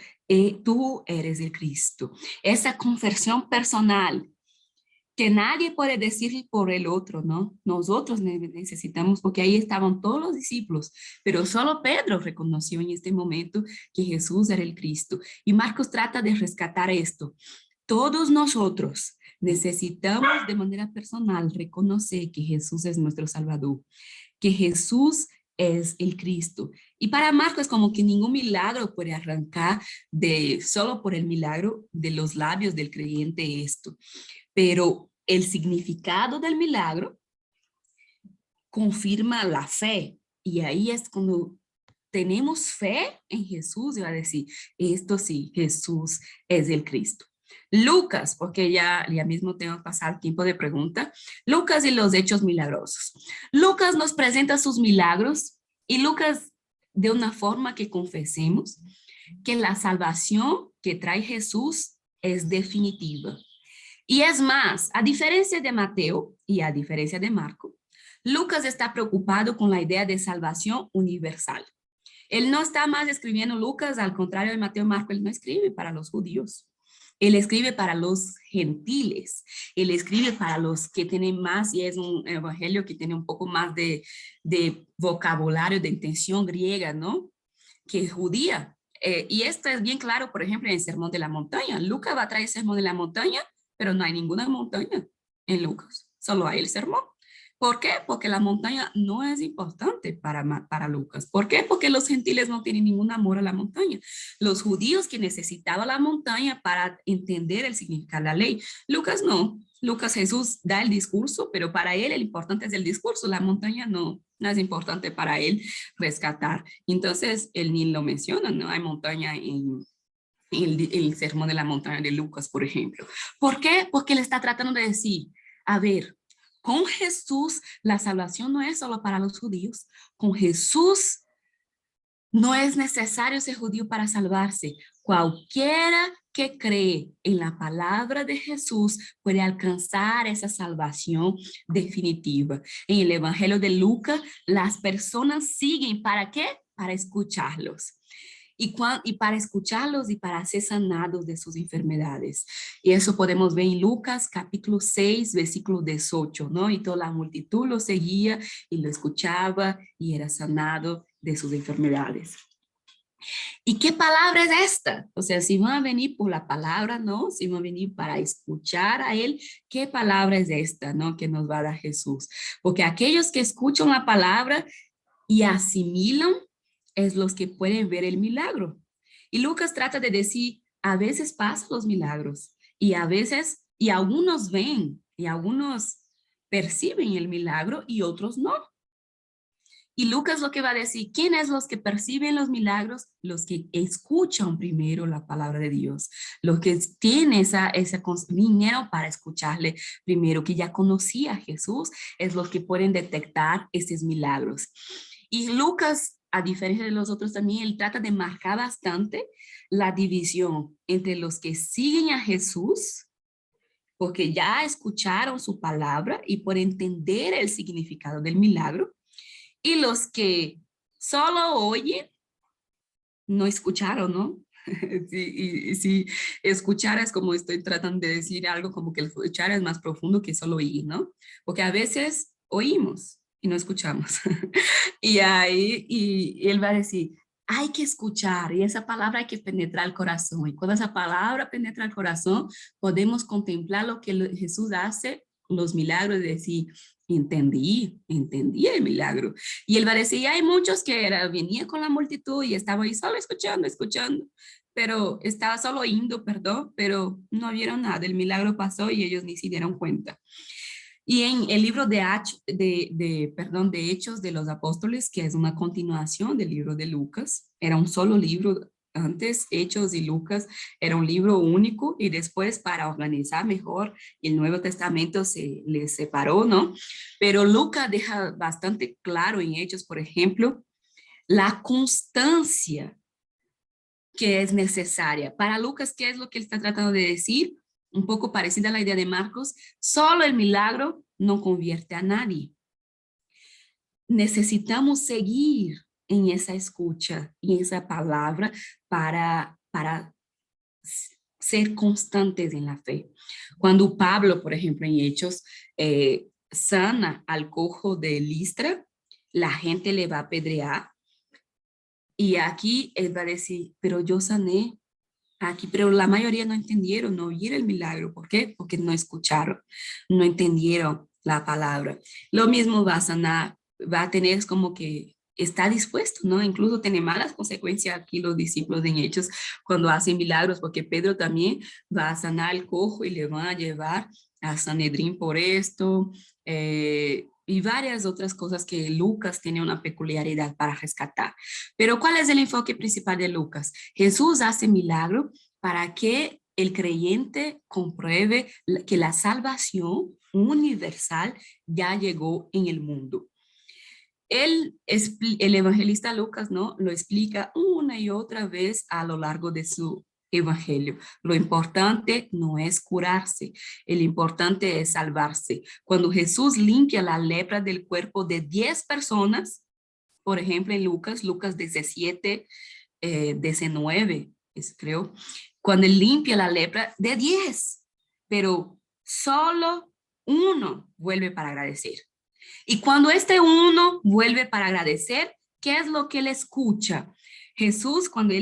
Speaker 3: Tú eres el Cristo. Esa confesión personal que nadie puede decir por el otro, ¿no? Nosotros necesitamos, porque ahí estaban todos los discípulos, pero solo Pedro reconoció en este momento que Jesús era el Cristo. Y Marcos trata de rescatar esto. Todos nosotros necesitamos de manera personal reconocer que Jesús es nuestro Salvador, que Jesús es el Cristo. Y para Marcos es como que ningún milagro puede arrancar solo por el milagro de los labios del creyente esto. Pero el significado del milagro confirma la fe. Y ahí es cuando tenemos fe en Jesús y va a decir, esto sí, Jesús es el Cristo. Lucas, porque ya mismo tengo que pasar tiempo de pregunta. Lucas y los hechos milagrosos. Lucas nos presenta sus milagros y Lucas de una forma que confesemos que la salvación que trae Jesús es definitiva. Y es más, a diferencia de Mateo y a diferencia de Marco, Lucas está preocupado con la idea de salvación universal. Él no está más escribiendo Lucas, al contrario de Mateo y Marco, él no escribe para los judíos. Él escribe para los gentiles, él escribe para los que tienen más, y es un evangelio que tiene un poco más de vocabulario, de intención griega, ¿no? Que judía. Y esto es bien claro, por ejemplo, en el Sermón de la Montaña. Lucas va a traer el Sermón de la Montaña, pero no hay ninguna montaña en Lucas, solo hay el sermón. ¿Por qué? Porque la montaña no es importante para Lucas. ¿Por qué? Porque los gentiles no tienen ningún amor a la montaña. Los judíos que necesitaban la montaña para entender el significado de la ley. Lucas no. Lucas, Jesús da el discurso, pero para él el importante es el discurso. La montaña no es importante para él rescatar. Entonces, él ni lo menciona, no hay montaña en el sermón de la montaña de Lucas, por ejemplo. ¿Por qué? Porque él está tratando de decir, a ver, con Jesús la salvación no es solo para los judíos. Con Jesús no es necesario ser judío para salvarse. Cualquiera que cree en la palabra de Jesús puede alcanzar esa salvación definitiva. En el Evangelio de Lucas, las personas siguen, ¿para qué? Para escucharlos. Y para escucharlos y para ser sanados de sus enfermedades. Y eso podemos ver en Lucas capítulo 6, versículo 18, ¿no? Y toda la multitud lo seguía y lo escuchaba y era sanado de sus enfermedades. ¿Y qué palabra es esta? O sea, si van a venir por la palabra, ¿no? Si van a venir para escuchar a Él, ¿qué palabra es esta, ¿no? Que nos va a dar Jesús. Porque aquellos que escuchan la palabra y asimilan, es los que pueden ver el milagro. Y Lucas trata de decir, a veces pasan los milagros y a veces, y algunos ven y algunos perciben el milagro y otros no. Y Lucas lo que va a decir, ¿quiénes los que perciben los milagros? Los que escuchan primero la palabra de Dios, los que tienen vinieron para escucharle primero, que ya conocía a Jesús, es los que pueden detectar estos milagros. Y Lucas, a diferencia de los otros también, él trata de marcar bastante la división entre los que siguen a Jesús, porque ya escucharon su palabra y por entender el significado del milagro, y los que solo oyen, no escucharon, ¿no? Si escuchar es como estoy tratando de decir algo, como que el escuchar es más profundo que solo oír, ¿no? Porque a veces oímos y no escuchamos. Y él va a decir, hay que escuchar y esa palabra hay que penetrar el corazón. Y cuando esa palabra penetra el corazón, podemos contemplar lo que Jesús hace, los milagros, de decir, entendí el milagro. Y él va a decir, hay muchos que venían con la multitud y estaban ahí solo escuchando, pero estaba solo oyendo, perdón, pero no vieron nada, el milagro pasó y ellos ni se dieron cuenta. Y en el libro de Hechos de los Apóstoles, que es una continuación del libro de Lucas, era un solo libro antes, Hechos y Lucas, era un libro único y después para organizar mejor el Nuevo Testamento se les separó, ¿no? Pero Lucas deja bastante claro en Hechos, por ejemplo, la constancia que es necesaria. Para Lucas, ¿qué es lo que él está tratando de decir? Un poco parecida a la idea de Marcos, solo el milagro no convierte a nadie. Necesitamos seguir en esa escucha y en esa palabra para ser constantes en la fe. Cuando Pablo, por ejemplo, en Hechos, sana al cojo de Listra, la gente le va a apedrear y aquí él va a decir, pero yo sané aquí, pero la mayoría no entendieron, no oyeron el milagro. ¿Por qué? Porque no escucharon, no entendieron la palabra. Lo mismo va a sanar, va a tener como que está dispuesto, ¿no? Incluso tiene malas consecuencias aquí los discípulos en Hechos cuando hacen milagros, porque Pedro también va a sanar al cojo y le van a llevar a Sanedrín por esto, y varias otras cosas que Lucas tiene una peculiaridad para rescatar. Pero ¿cuál es el enfoque principal de Lucas? Jesús hace milagro para que el creyente compruebe que la salvación universal ya llegó en el mundo. El evangelista Lucas, ¿no?, lo explica una y otra vez a lo largo de su evangelio. Lo importante no es curarse, el importante es salvarse. Cuando Jesús limpia la lepra del cuerpo de 10 personas, por ejemplo, en Lucas 17, 19, creo, cuando él limpia la lepra de 10, pero solo uno vuelve para agradecer. Y cuando este uno vuelve para agradecer, ¿qué es lo que él escucha? Jesús, cuando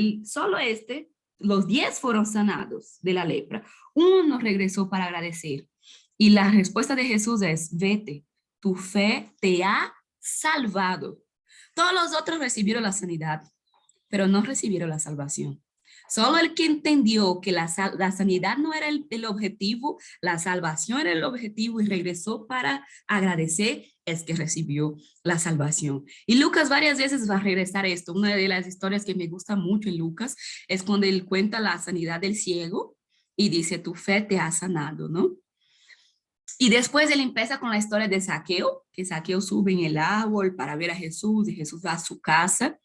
Speaker 3: los 10 fueron sanados de la lepra, uno regresó para agradecer. Y la respuesta de Jesús es, vete, tu fe te ha salvado. Todos los otros recibieron la sanidad, pero no recibieron la salvación. Solo el que entendió que la sanidad no era el objetivo, la salvación era el objetivo y regresó para agradecer, es que recibió la salvación. Y Lucas varias veces va a regresar esto. Una de las historias que me gusta mucho en Lucas es cuando él cuenta la sanidad del ciego y dice, tu fe te ha sanado, ¿no? Y después él empieza con la historia de Zaqueo, que Zaqueo sube en el árbol para ver a Jesús y Jesús va a su casa.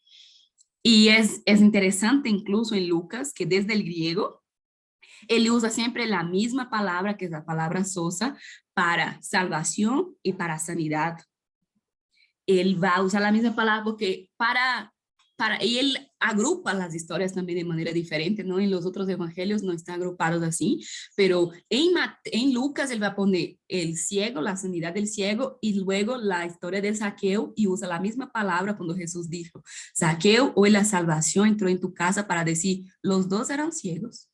Speaker 3: Y es interesante incluso en Lucas que desde el griego, él usa siempre la misma palabra, que es la palabra sosa, para salvación y para sanidad. Él va a usar la misma palabra porque y él agrupa las historias también de manera diferente, ¿no? En los otros evangelios no están agrupados así, pero en Lucas él va a poner el ciego, la sanidad del ciego, y luego la historia de Zaqueo, y usa la misma palabra cuando Jesús dijo, Zaqueo, hoy la salvación entró en tu casa, para decir, los dos eran ciegos.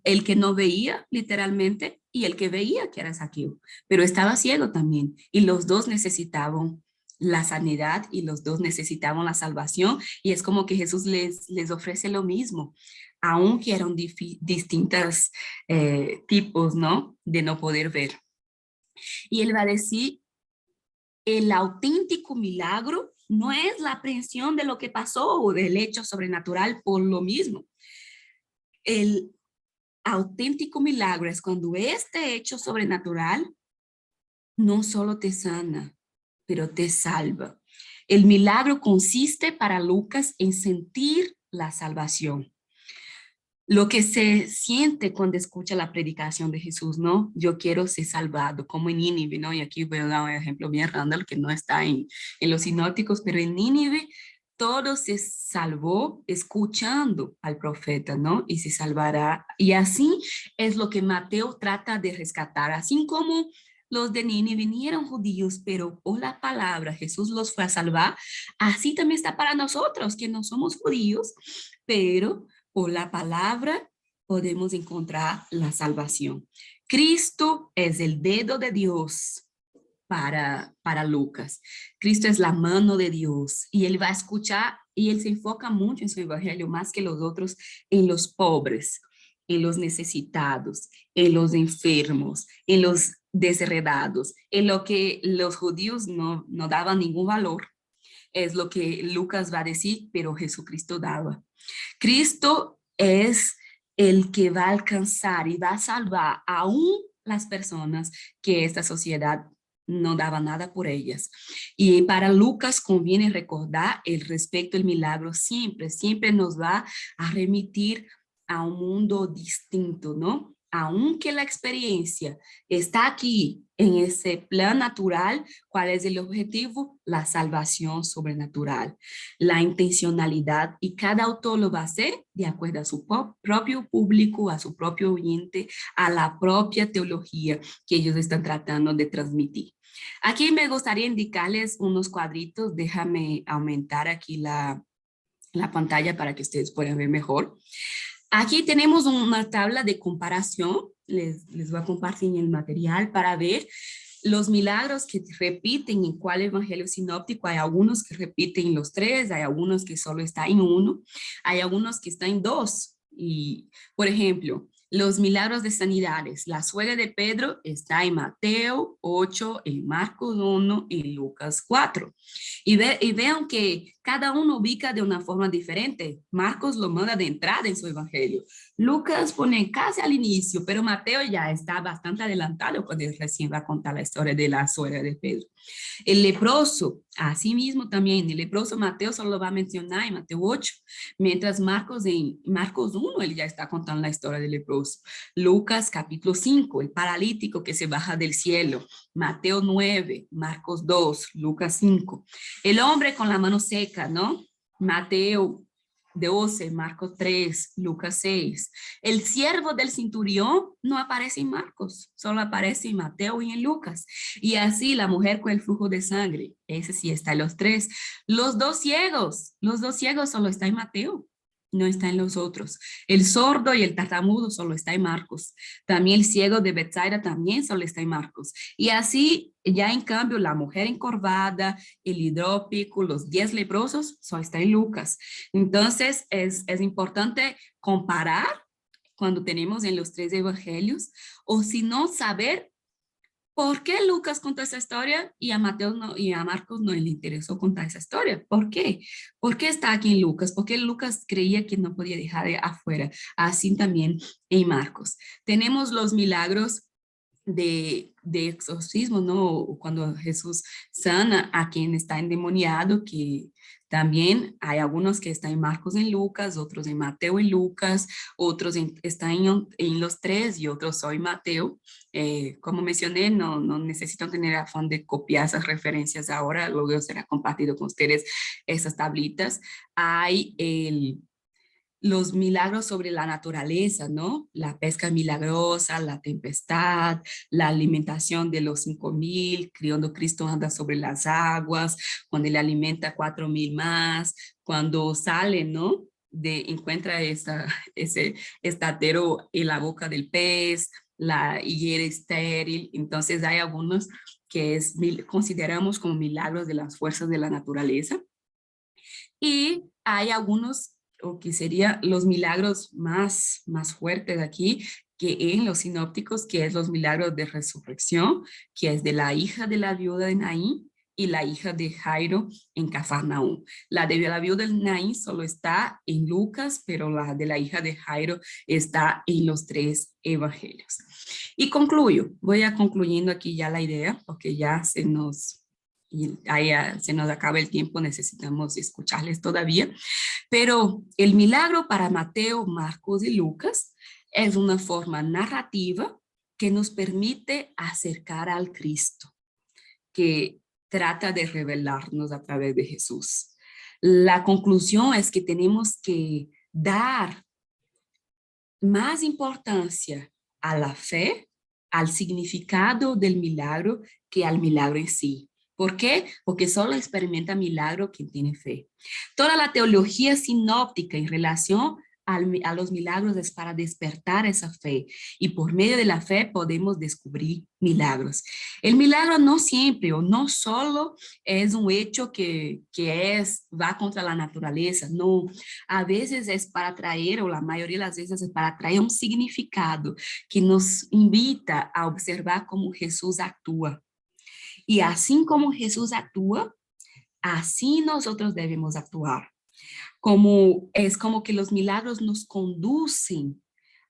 Speaker 3: El que no veía literalmente y el que veía, que era Zaqueo, pero estaba ciego también, y los dos necesitaban la sanidad y los dos necesitaban la salvación, y es como que Jesús les ofrece lo mismo, aunque eran distintos tipos, ¿no? De no poder ver. Y él va a decir, el auténtico milagro no es la aprehensión de lo que pasó o del hecho sobrenatural por lo mismo. El auténtico milagro es cuando este hecho sobrenatural no solo te sana, pero te salva. El milagro consiste para Lucas en sentir la salvación. Lo que se siente cuando escucha la predicación de Jesús, ¿no? Yo quiero ser salvado, como en Nínive, ¿no? Y aquí voy a dar un ejemplo bien random que no está en los sinópticos, pero en Nínive todo se salvó escuchando al profeta, ¿no? Y se salvará. Y así es lo que Mateo trata de rescatar, así como los de Nínive ni eran judíos, pero por la palabra Jesús los fue a salvar. Así también está para nosotros, que no somos judíos, pero por la palabra podemos encontrar la salvación. Cristo es el dedo de Dios para Lucas. Cristo es la mano de Dios y él va a escuchar y él se enfoca mucho en su evangelio más que los otros en los pobres, en los necesitados, en los enfermos, en los desheredados, en lo que los judíos no daban ningún valor. Es lo que Lucas va a decir, pero Jesucristo daba. Cristo es el que va a alcanzar y va a salvar aún las personas que esta sociedad no daba nada por ellas. Y para Lucas conviene recordar el respecto al milagro siempre nos va a remitir a un mundo distinto, ¿no? Aunque la experiencia está aquí en ese plan natural, ¿cuál es el objetivo? La salvación sobrenatural, la intencionalidad, y cada autor lo va a hacer de acuerdo a su propio público, a su propio oyente, a la propia teología que ellos están tratando de transmitir. Aquí me gustaría indicarles unos cuadritos. Déjame aumentar aquí la pantalla para que ustedes puedan ver mejor. Aquí tenemos una tabla de comparación. Les voy a compartir el material para ver los milagros que repiten en cuál evangelio sinóptico. Hay algunos que repiten los 3, hay algunos que solo están en 1, hay algunos que están en 2. Y, por ejemplo, los milagros de sanidades. La suegra de Pedro está en Mateo 8, en Marcos 1, en Lucas 4. Y vean que cada uno ubica de una forma diferente. Marcos lo manda de entrada en su evangelio. Lucas pone casi al inicio, pero Mateo ya está bastante adelantado cuando él recién va a contar la historia de la suegra de Pedro. El leproso, asimismo también, el leproso Mateo solo lo va a mencionar en Mateo 8, mientras en Marcos 1 él ya está contando la historia del leproso. Lucas capítulo 5, el paralítico que se baja del cielo. Mateo 9, Marcos 2, Lucas 5. El hombre con la mano seca, ¿no? Mateo 12, Marcos 3, Lucas 6. El siervo del centurión no aparece en Marcos, solo aparece en Mateo y en Lucas. Y así la mujer con el flujo de sangre, ese sí está en los 3. Los dos ciegos solo está en Mateo, no está en los otros. El sordo y el tartamudo solo está en Marcos. También el ciego de Betsaida también solo está en Marcos. Y así, ya en cambio, la mujer encorvada, el hidrópico, los 10 leprosos, solo está en Lucas. Entonces, es importante comparar cuando tenemos en los 3 evangelios, o si no, saber ¿por qué Lucas contó esa historia y a Mateo y a Marcos no le interesó contar esa historia? ¿Por qué? ¿Por qué está aquí en Lucas? Porque Lucas creía que no podía dejar de afuera. Así también en Marcos. Tenemos los milagros de exorcismo, ¿no? Cuando Jesús sana a quien está endemoniado, que también hay algunos que están en Marcos, en Lucas, otros en Mateo y Lucas, otros están en los 3 y otros son en Mateo. Como mencioné, no necesitan tener afán de copiar esas referencias ahora, luego será compartido con ustedes esas tablitas. Hay los milagros sobre la naturaleza, ¿no? La pesca milagrosa, la tempestad, la alimentación de los 5,000, cuando Cristo anda sobre las aguas, cuando él alimenta 4,000 más, cuando sale, ¿no? Encuentra ese estatero en la boca del pez, la higuera estéril. Entonces hay algunos que consideramos como milagros de las fuerzas de la naturaleza. Y hay algunos, o que serían los milagros más fuertes aquí, que en los sinópticos, que es los milagros de resurrección, que es de la hija de la viuda de Naín y la hija de Jairo en Cafarnaúm. La de la viuda de Naín solo está en Lucas, pero la de la hija de Jairo está en los 3 evangelios. Y concluyo, voy a concluyendo aquí ya la idea, porque ya se nos acaba el tiempo, necesitamos escucharles todavía. Pero el milagro para Mateo, Marcos y Lucas es una forma narrativa que nos permite acercar al Cristo, que trata de revelarnos a través de Jesús. La conclusión es que tenemos que dar más importancia a la fe, al significado del milagro, que al milagro en sí. ¿Por qué? Porque solo experimenta milagro quien tiene fe. Toda la teología sinóptica en relación a los milagros es para despertar esa fe, y por medio de la fe podemos descubrir milagros. El milagro no siempre o no solo es un hecho que va contra la naturaleza, no. A veces es para traer, o la mayoría de las veces es para traer un significado que nos invita a observar cómo Jesús actúa. Y así como Jesús actúa, así nosotros debemos actuar. Es como que los milagros nos conducen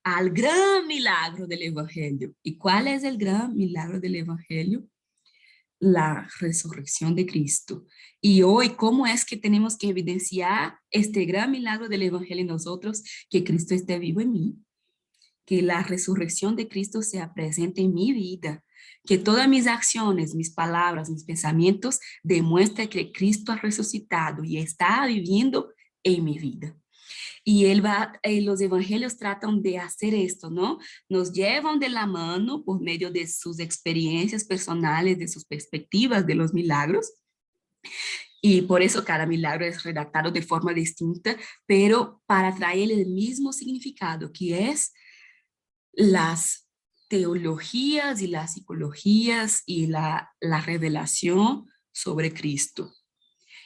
Speaker 3: al gran milagro del Evangelio. ¿Y cuál es el gran milagro del Evangelio? La resurrección de Cristo. Y hoy, ¿cómo es que tenemos que evidenciar este gran milagro del Evangelio en nosotros? Que Cristo esté vivo en mí, que la resurrección de Cristo sea presente en mi vida, que todas mis acciones, mis palabras, mis pensamientos demuestren que Cristo ha resucitado y está viviendo en mi vida. Y los evangelios tratan de hacer esto, ¿no? Nos llevan de la mano por medio de sus experiencias personales, de sus perspectivas de los milagros. Y por eso cada milagro es redactado de forma distinta, pero para traer el mismo significado, que es las teologías y las psicologías y la revelación sobre Cristo.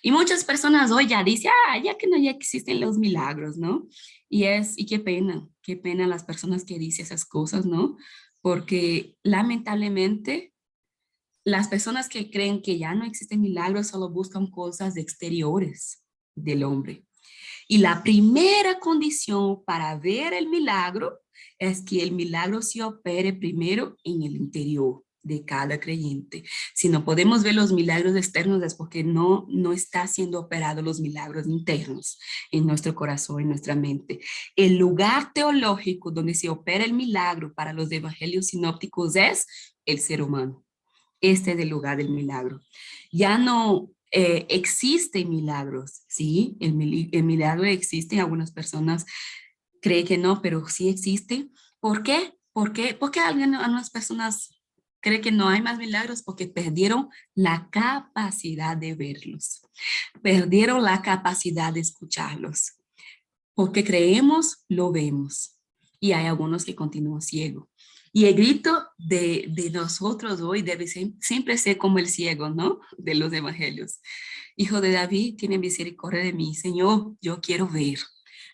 Speaker 3: Y muchas personas hoy ya dicen, ya que no ya existen los milagros, ¿no? Y qué pena las personas que dicen esas cosas, ¿no? Porque lamentablemente las personas que creen que ya no existen milagros solo buscan cosas exteriores del hombre. Y la primera condición para ver el milagro es que el milagro se opere primero en el interior de cada creyente. Si no podemos ver los milagros externos es porque no está siendo operados los milagros internos en nuestro corazón, en nuestra mente. El lugar teológico donde se opera el milagro para los evangelios sinópticos es el ser humano. Este es el lugar del milagro. Ya no existen milagros, ¿sí? El milagro existe, algunas personas creen que no, pero sí existe. ¿Por qué? Porque algunas personas creen que no hay más milagros, porque perdieron la capacidad de verlos, perdieron la capacidad de escucharlos, porque creemos, lo vemos, y hay algunos que continúan ciegos. Y el grito de nosotros hoy debe siempre ser como el ciego, ¿no? De los evangelios. Hijo de David, tiene misericordia de mí. Señor, yo quiero ver.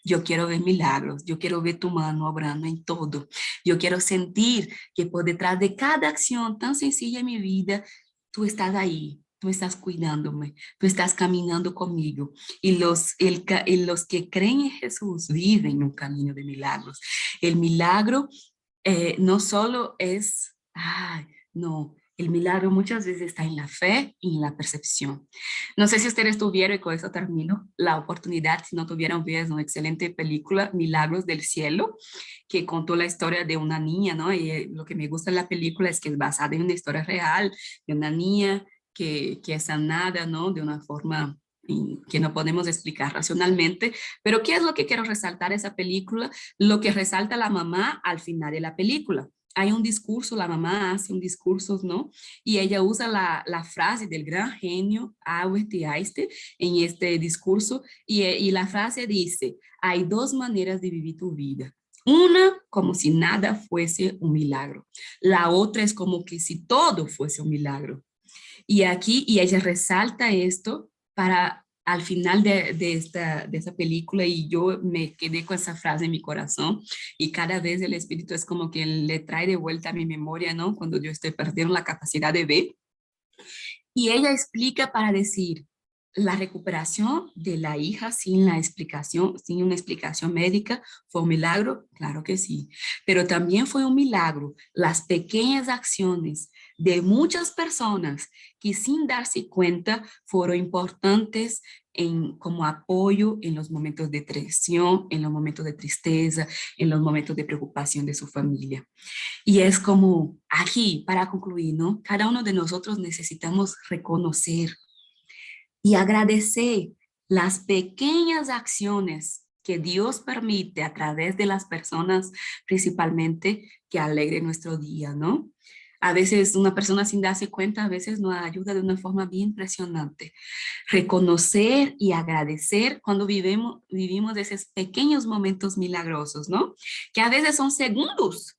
Speaker 3: Yo quiero ver milagros. Yo quiero ver tu mano obrando en todo. Yo quiero sentir que por detrás de cada acción tan sencilla en mi vida, tú estás ahí. Tú estás cuidándome. Tú estás caminando conmigo. Y los que creen en Jesús viven un camino de milagros. El milagro no solo es, no, el milagro muchas veces está en la fe y en la percepción. No sé si ustedes tuvieron, y con eso termino, la oportunidad, si no tuvieron, ver una excelente película, Milagros del Cielo, que contó la historia de una niña, ¿no? Y lo que me gusta de la película es que es basada en una historia real de una niña que es sanada, ¿no? De una forma que no podemos explicar racionalmente, pero ¿qué es lo que quiero resaltar de esa película? Lo que resalta la mamá al final de la película. Hay un discurso, la mamá hace un discurso, ¿no? Y ella usa la frase del gran genio Albert Einstein en este discurso, y la frase dice, hay dos maneras de vivir tu vida. Una, como si nada fuese un milagro. La otra es como que si todo fuese un milagro. Y aquí, y ella resalta esto para al final de esa película, y yo me quedé con esa frase en mi corazón, y cada vez el Espíritu es como que le trae de vuelta a mi memoria, ¿no? Cuando yo estoy perdiendo la capacidad de ver. Y ella explica para decir, la recuperación de la hija sin la explicación, sin una explicación médica, ¿fue un milagro? Claro que sí. Pero también fue un milagro las pequeñas acciones de muchas personas que sin darse cuenta fueron importantes como apoyo en los momentos de traición, en los momentos de tristeza, en los momentos de preocupación de su familia. Y es como aquí, para concluir, ¿no? Cada uno de nosotros necesitamos reconocer y agradecer las pequeñas acciones que Dios permite a través de las personas, principalmente, que alegren nuestro día, ¿no? A veces una persona sin darse cuenta, a veces nos ayuda de una forma bien impresionante. Reconocer y agradecer cuando vivimos esos pequeños momentos milagrosos, ¿no? Que a veces son segundos,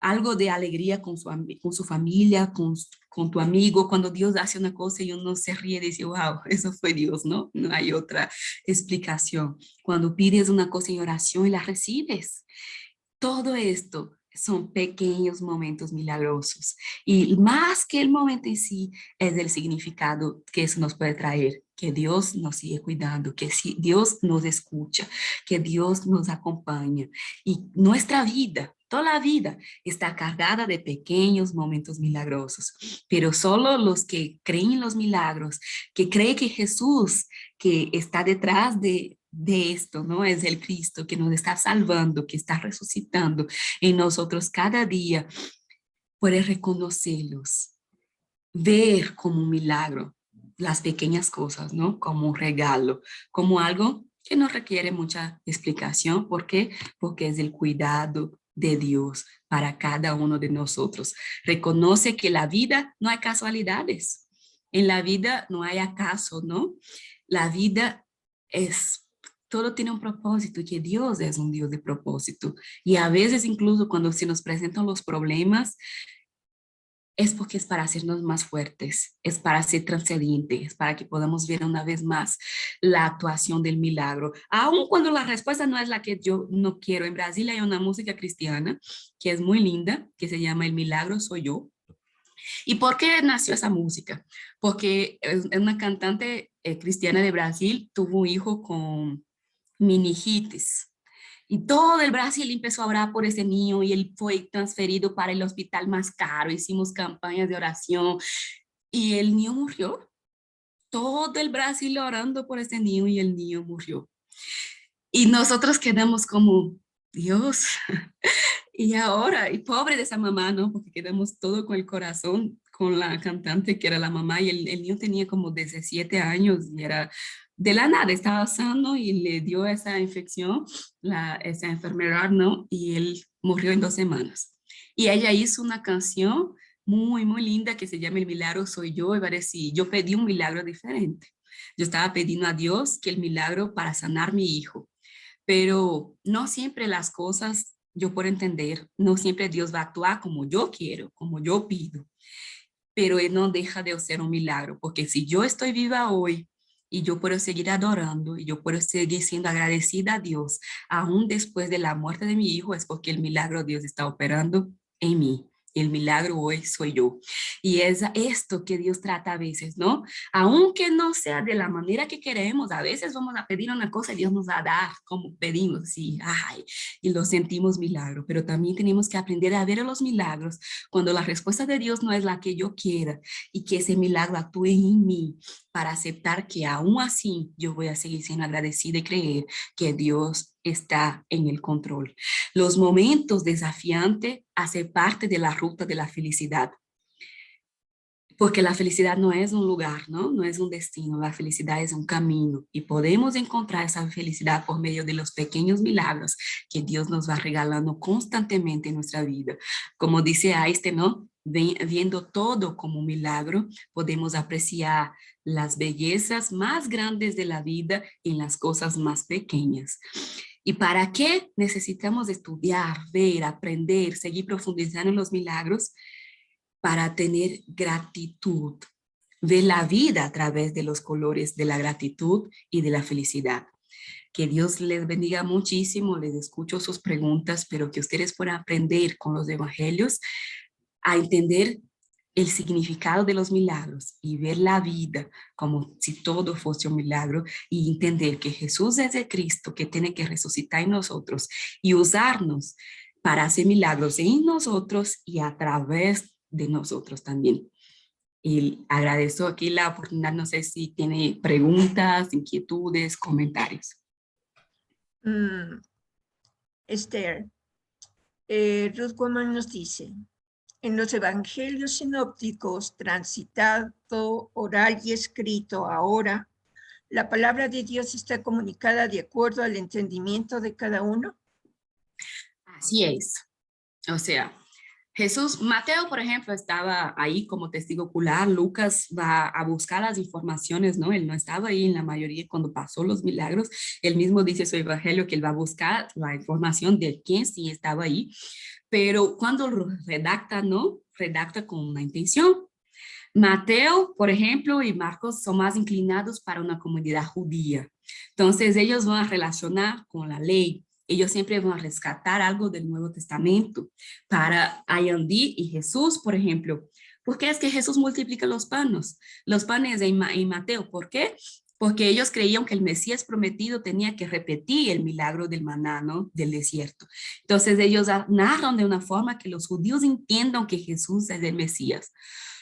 Speaker 3: algo de alegría con su familia, con tu amigo, cuando Dios hace una cosa y uno se ríe y dice, wow, eso fue Dios, ¿no? No hay otra explicación. Cuando pides una cosa en oración y la recibes. Todo esto son pequeños momentos milagrosos. Y más que el momento en sí, es el significado que eso nos puede traer. Que Dios nos sigue cuidando, que Dios nos escucha, que Dios nos acompaña. Y nuestra vida, toda la vida, está cargada de pequeños momentos milagrosos. Pero solo los que creen en los milagros, que creen que Jesús, que está detrás de esto, ¿no? Es el Cristo que nos está salvando, que está resucitando en nosotros cada día, puede reconocerlos, ver como un milagro las pequeñas cosas, ¿no? Como un regalo, como algo que no requiere mucha explicación. ¿Por qué? Porque es el cuidado de Dios para cada uno de nosotros. Reconoce que la vida no hay casualidades. En la vida no hay acaso, ¿no? La vida es, todo tiene un propósito, y que Dios es un Dios de propósito. Y a veces incluso cuando se nos presentan los problemas, es porque es para hacernos más fuertes, es para ser transcendentes, para que podamos ver una vez más la actuación del milagro. Aun cuando la respuesta no es la que yo no quiero. En Brasil hay una música cristiana que es muy linda, que se llama El Milagro Soy Yo. ¿Y por qué nació esa música? Porque es una cantante cristiana de Brasil, tuvo un hijo con meningitis. Y todo el Brasil empezó a orar por ese niño, y él fue transferido para el hospital más caro. Hicimos campañas de oración y el niño murió. Todo el Brasil orando por ese niño y el niño murió. Y nosotros quedamos como, Dios, y ahora, y pobre de esa mamá, ¿no? Porque quedamos todo con el corazón con la cantante que era la mamá, y el niño tenía como 17 años y era de la nada, estaba sano y le dio esa infección, esa enfermedad, ¿no? Y él murió en 2 semanas. Y ella hizo una canción muy, muy linda que se llama El Milagro Soy Yo, y va a decir, yo pedí un milagro diferente. Yo estaba pidiendo a Dios que el milagro para sanar mi hijo, pero no siempre las cosas, yo puedo entender, no siempre Dios va a actuar como yo quiero, como yo pido, pero Él no deja de ser un milagro, porque si yo estoy viva hoy y yo puedo seguir adorando y yo puedo seguir siendo agradecida a Dios, aún después de la muerte de mi hijo, es porque el milagro Dios está operando en mí. El milagro hoy soy yo. Y es esto que Dios trata a veces, ¿no? Aunque no sea de la manera que queremos, a veces vamos a pedir una cosa y Dios nos va a dar como pedimos, sí, ay, y lo sentimos milagro, pero también tenemos que aprender a ver los milagros cuando la respuesta de Dios no es la que yo quiera, y que ese milagro actúe en mí para aceptar que aún así yo voy a seguir siendo agradecida y creer que Dios está en el control. Los momentos desafiantes hacen parte de la ruta de la felicidad, porque la felicidad no es un lugar, ¿no? No es un destino, la felicidad es un camino, y podemos encontrar esa felicidad por medio de los pequeños milagros que Dios nos va regalando constantemente en nuestra vida. Como dice Einstein, ¿no? Viendo todo como un milagro, podemos apreciar las bellezas más grandes de la vida en las cosas más pequeñas. ¿Y para qué necesitamos estudiar, ver, aprender, seguir profundizando en los milagros? para tener gratitud, ver la vida a través de los colores de la gratitud y de la felicidad. Que Dios les bendiga muchísimo, les escucho sus preguntas, pero que ustedes puedan aprender con los evangelios a entender el significado de los milagros y ver la vida como si todo fuese un milagro y entender que Jesús es el Cristo que tiene que resucitar en nosotros y usarnos para hacer milagros en nosotros y a través de nosotros también. Y agradezco aquí la oportunidad, no sé si tiene preguntas, inquietudes, comentarios.
Speaker 1: Esther, Ruth Woman nos dice, en los evangelios sinópticos, transitado, oral y escrito ahora, ¿la palabra de Dios está comunicada de acuerdo al entendimiento de cada uno?
Speaker 3: Así es. O sea, Jesús, Mateo, por ejemplo, estaba ahí como testigo ocular. Lucas va a buscar las informaciones, ¿no? Él no estaba ahí en la mayoría cuando pasó los milagros. Él mismo dice en su evangelio que él va a buscar la información de quién sí estaba ahí. Pero cuando lo redacta, ¿no? Redacta con una intención. Mateo, por ejemplo, y Marcos son más inclinados para una comunidad judía. Entonces, ellos van a relacionar con la ley. Ellos siempre van a rescatar algo del Nuevo Testamento para Ayandí y Jesús, por ejemplo. ¿Por qué es que Jesús multiplica los panes? Los panes en Mateo, ¿por qué? Porque ellos creían que el Mesías prometido tenía que repetir el milagro del maná, ¿no? Del desierto. Entonces ellos narran de una forma que los judíos entiendan que Jesús es el Mesías.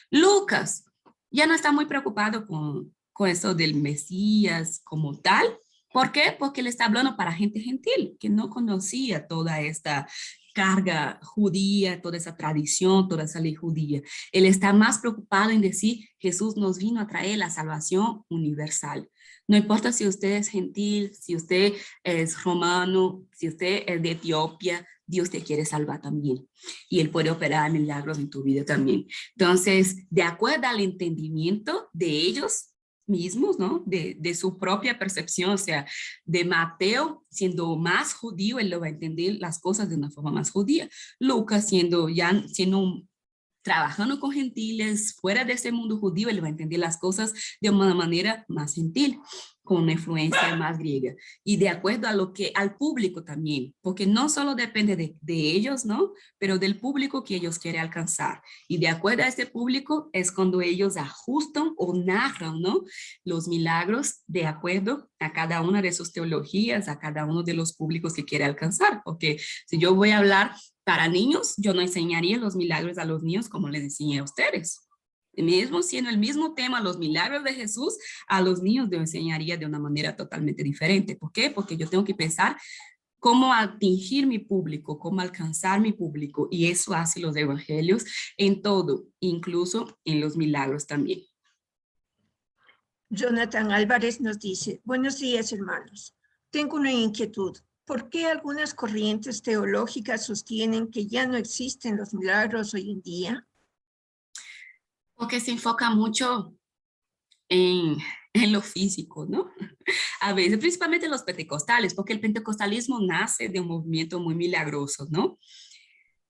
Speaker 3: Lucas ya no está muy preocupado con eso del Mesías como tal. ¿Por qué? Porque él está hablando para gente gentil, que no conocía toda esta carga judía, toda esa tradición, toda esa ley judía. Él está más preocupado en decir, Jesús nos vino a traer la salvación universal. No importa si usted es gentil, si usted es romano, si usted es de Etiopía, Dios te quiere salvar también. Y Él puede operar milagros en tu vida también. Entonces, de acuerdo al entendimiento de ellos mismos, ¿no? De su propia percepción, o sea, de Mateo siendo más judío, él lo va a entender las cosas de una forma más judía. Lucas siendo trabajando con gentiles fuera de ese mundo judío, él va a entender las cosas de una manera más gentil, con una influencia más griega. Y de acuerdo a al público también, porque no solo depende de ellos, ¿no? Pero del público que ellos quieren alcanzar. Y de acuerdo a este público es cuando ellos ajustan o narran, ¿no? Los milagros de acuerdo a cada una de sus teologías, a cada uno de los públicos que quiere alcanzar. Porque si yo voy a hablar para niños, yo no enseñaría los milagros a los niños como les enseñé a ustedes. Mismo siendo el mismo tema, los milagros de Jesús, a los niños yo enseñaría de una manera totalmente diferente. ¿Por qué? Porque yo tengo que pensar cómo atingir mi público, cómo alcanzar mi público. Y eso hace los evangelios en todo, incluso en los milagros también.
Speaker 1: Jonathan Álvarez nos dice, buenos días, hermanos. Tengo una inquietud. ¿Por qué algunas corrientes teológicas sostienen que ya no existen los milagros hoy en día?
Speaker 3: Porque se enfoca mucho en lo físico, ¿no? A veces, principalmente los pentecostales, porque el pentecostalismo nace de un movimiento muy milagroso, ¿no?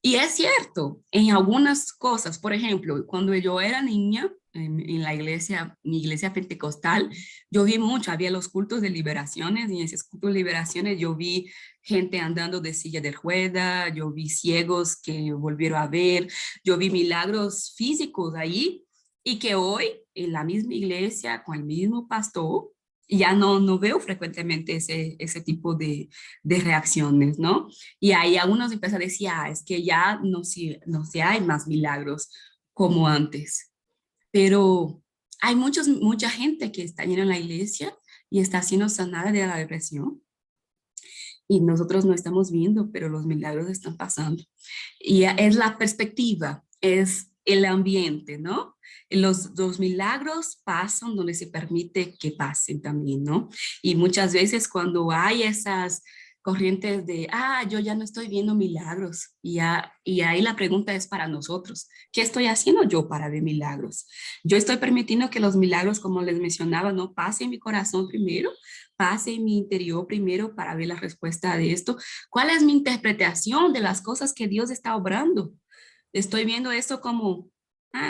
Speaker 3: Y es cierto, en algunas cosas, por ejemplo, cuando yo era niña, en la iglesia, mi iglesia pentecostal, yo vi mucho, había los cultos de liberaciones, y en esos cultos de liberaciones yo vi gente andando de silla de rueda, yo vi ciegos que volvieron a ver, yo vi milagros físicos ahí, y que hoy en la misma iglesia, con el mismo pastor, ya no veo frecuentemente ese tipo de reacciones, ¿no? Y ahí algunos empiezan a decir, es que ya no se hay más milagros como antes. Pero hay mucha gente que está yendo a la iglesia y está siendo sanada de la depresión. Y nosotros no estamos viendo, pero los milagros están pasando. Y es la perspectiva, es el ambiente, ¿no? Los milagros pasan donde se permite que pasen también, ¿no? Y muchas veces cuando hay esas corrientes de, yo ya no estoy viendo milagros, y ahí la pregunta es para nosotros, ¿qué estoy haciendo yo para ver milagros? Yo estoy permitiendo que los milagros, como les mencionaba, no pasen en mi corazón primero, pase en mi interior primero para ver la respuesta de esto. ¿Cuál es mi interpretación de las cosas que Dios está obrando? Estoy viendo esto como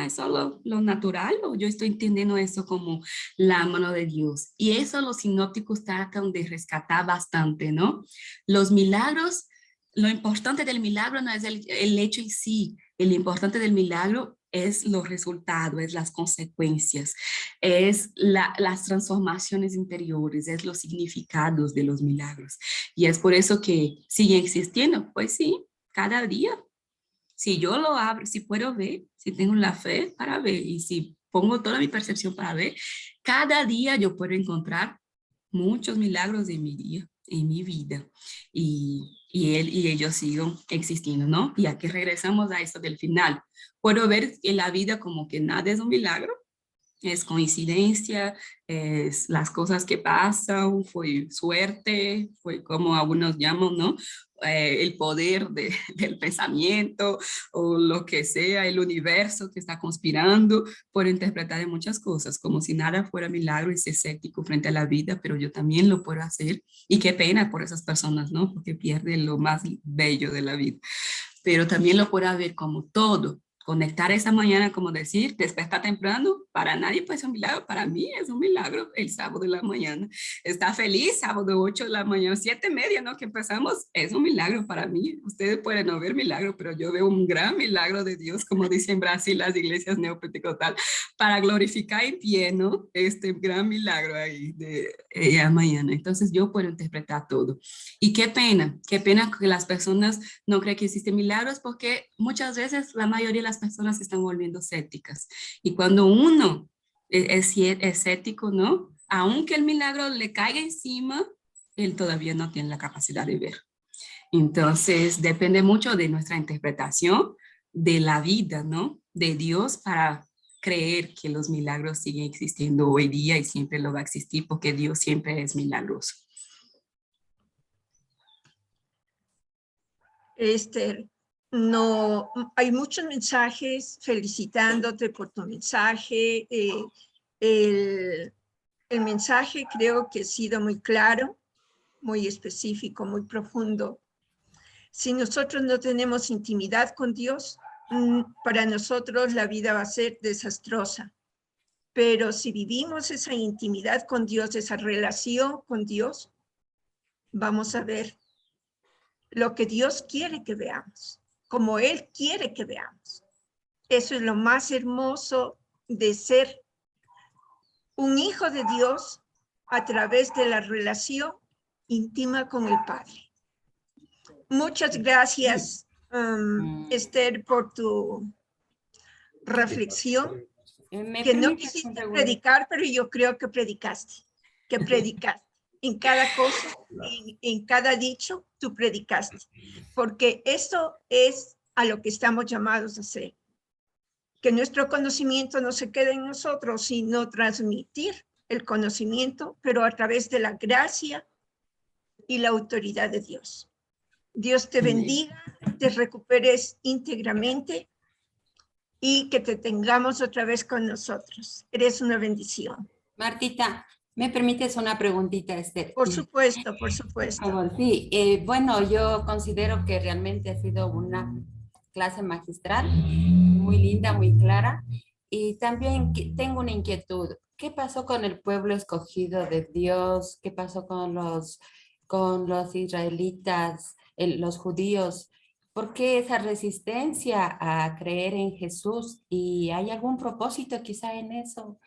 Speaker 3: ¿es solo lo natural o yo estoy entendiendo eso como la mano de Dios? Y eso los sinópticos tratan de rescatar bastante, ¿no? Los milagros, lo importante del milagro no es el hecho en sí, el importante del milagro es los resultados, es las consecuencias, es las transformaciones interiores, es los significados de los milagros. Y es por eso que siguen existiendo, pues sí, cada día. Si yo lo abro, si puedo ver, si tengo la fe para ver y si pongo toda mi percepción para ver, cada día yo puedo encontrar muchos milagros en mi día, en mi vida. Y ellos siguen existiendo, ¿no? Y aquí regresamos a esto del final. Puedo ver en la vida como que nada es un milagro, es coincidencia, es las cosas que pasan, fue suerte, fue como algunos llaman, ¿no? El poder del pensamiento o lo que sea, el universo que está conspirando por interpretar de muchas cosas, como si nada fuera milagro y ser escéptico frente a la vida, pero yo también lo puedo hacer y qué pena por esas personas, ¿no? Porque pierden lo más bello de la vida, pero también lo puedo ver como todo. Conectar esa mañana, como decir, despertar temprano, para nadie puede ser un milagro, para mí es un milagro el sábado de la mañana. Estar feliz, sábado 8 de la mañana, 7:30, ¿no? Que empezamos, es un milagro para mí. Ustedes pueden no ver milagro, pero yo veo un gran milagro de Dios, como dicen en Brasil las iglesias neopentecostales, para glorificar en pie, ¿no? Este gran milagro ahí de mañana. Entonces yo puedo interpretar todo. Y qué pena que las personas no creen que existen milagros, porque muchas veces la mayoría de las personas se están volviendo escépticas. Y cuando uno es escéptico, ¿no? Aunque el milagro le caiga encima, él todavía no tiene la capacidad de ver. Entonces, depende mucho de nuestra interpretación de la vida, ¿no? De Dios para creer que los milagros siguen existiendo hoy día y siempre lo va a existir porque Dios siempre es milagroso.
Speaker 1: Esther, no, hay muchos mensajes felicitándote por tu mensaje. El mensaje creo que ha sido muy claro, muy específico, muy profundo. Si nosotros no tenemos intimidad con Dios, para nosotros la vida va a ser desastrosa. Pero si vivimos esa intimidad con Dios, esa relación con Dios, vamos a ver lo que Dios quiere que veamos, como Él quiere que veamos. Eso es lo más hermoso de ser un hijo de Dios a través de la relación íntima con el Padre. Muchas gracias, Esther, por tu reflexión, que no quisiste predicar, pero yo creo que predicaste. En cada cosa, en cada dicho, tú predicaste, porque eso es a lo que estamos llamados a hacer. Que nuestro conocimiento no se quede en nosotros, sino transmitir el conocimiento, pero a través de la gracia y la autoridad de Dios. Dios te bendiga, te recuperes íntegramente y que te tengamos otra vez con nosotros. Eres una bendición.
Speaker 4: Martita, ¿me permites una preguntita, Esther?
Speaker 1: Por supuesto, por supuesto.
Speaker 4: Por favor, sí. Bueno, yo considero que realmente ha sido una clase magistral, muy linda, muy clara. Y también tengo una inquietud. ¿Qué pasó con el pueblo escogido de Dios? ¿Qué pasó con los israelitas, los judíos? ¿Por qué esa resistencia a creer en Jesús? ¿Y hay algún propósito quizá en eso?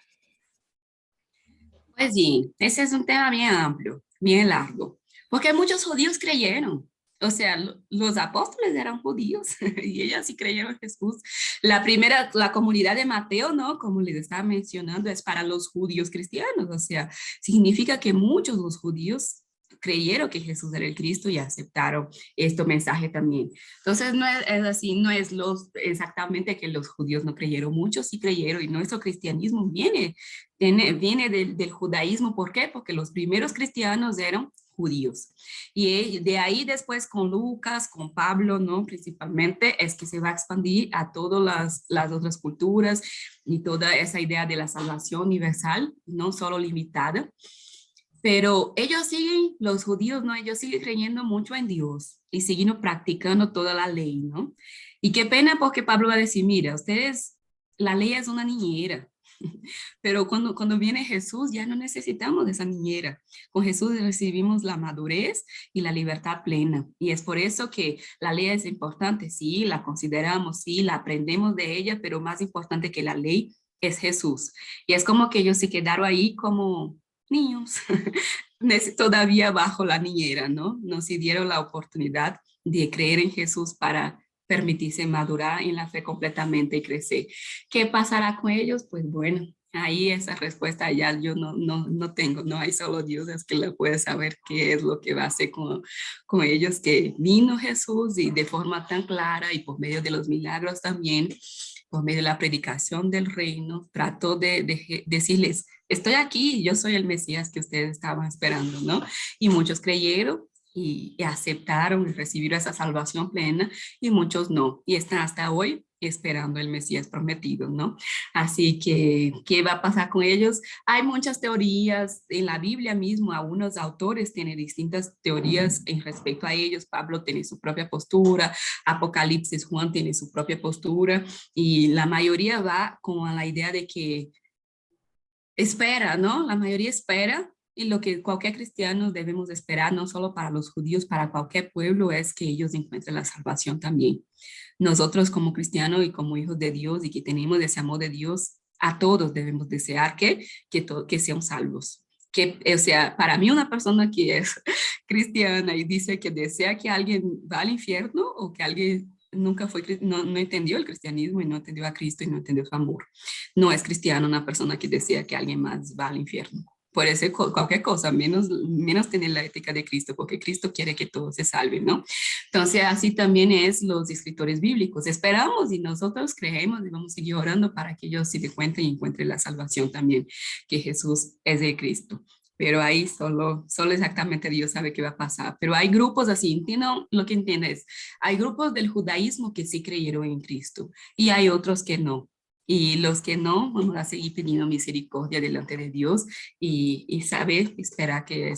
Speaker 3: Pues sí, ese es un tema bien amplio, bien largo, porque muchos judíos creyeron. O sea, los apóstoles eran judíos y ellos sí creyeron en Jesús. La comunidad de Mateo, ¿no? Como les estaba mencionando, es para los judíos cristianos. O sea, significa que muchos los judíos creyeron que Jesús era el Cristo y aceptaron este mensaje también. Entonces, no es así, no es exactamente que los judíos no creyeron, muchos sí creyeron y nuestro cristianismo viene del judaísmo. ¿Por qué? Porque los primeros cristianos eran judíos. Y de ahí después con Lucas, con Pablo, ¿no? Principalmente es que se va a expandir a todas las otras culturas y toda esa idea de la salvación universal, no solo limitada. Pero ellos siguen, los judíos, ¿no? Ellos siguen creyendo mucho en Dios y siguen practicando toda la ley, ¿no? Y qué pena porque Pablo va a decir, mira, ustedes la ley es una niñera. Pero cuando viene Jesús ya no necesitamos de esa niñera. Con Jesús recibimos la madurez y la libertad plena. Y es por eso que la ley es importante. Sí, la consideramos, sí, la aprendemos de ella, pero más importante que la ley es Jesús. Y es como que ellos se quedaron ahí como niños, todavía bajo la niñera, ¿no? Nos dieron la oportunidad de creer en Jesús para permitirse madurar en la fe completamente y crecer. ¿Qué pasará con ellos? Pues bueno, ahí esa respuesta ya yo no tengo, no hay solo Dios es que la puede saber qué es lo que va a hacer con ellos, que vino Jesús y de forma tan clara y por medio de los milagros también, por medio de la predicación del reino, trató de decirles, estoy aquí, yo soy el Mesías que ustedes estaban esperando, ¿no? Y muchos creyeron y aceptaron y recibieron esa salvación plena y muchos no, y están hasta hoy esperando el Mesías prometido, ¿no? Así que, ¿qué va a pasar con ellos? Hay muchas teorías en la Biblia mismo, algunos autores tienen distintas teorías en respecto a ellos. Pablo tiene su propia postura, Apocalipsis, Juan tiene su propia postura, y la mayoría va con la idea de que espera, ¿no? La mayoría espera. Y lo que cualquier cristiano debemos esperar, no solo para los judíos, para cualquier pueblo, es que ellos encuentren la salvación también. Nosotros como cristianos y como hijos de Dios y que tenemos ese amor de Dios, a todos debemos desear que sean salvos. Que, o sea, para mí una persona que es cristiana y dice que desea que alguien va al infierno o que alguien nunca fue, no entendió el cristianismo y no entendió a Cristo y no entendió su amor. No es cristiano una persona que desea que alguien más va al infierno. Por eso cualquier cosa, menos tener la ética de Cristo, porque Cristo quiere que todos se salven, ¿no? Entonces, así también es los escritores bíblicos. Esperamos y nosotros creemos y vamos a seguir orando para que ellos se den cuenta y encuentren la salvación también, que Jesús es de Cristo. Pero ahí solo exactamente Dios sabe qué va a pasar. Pero hay grupos así, entiendo lo que entiendes. Hay grupos del judaísmo que sí creyeron en Cristo y hay otros que no. Y los que no, vamos a seguir pidiendo misericordia delante de Dios y saber, esperar qué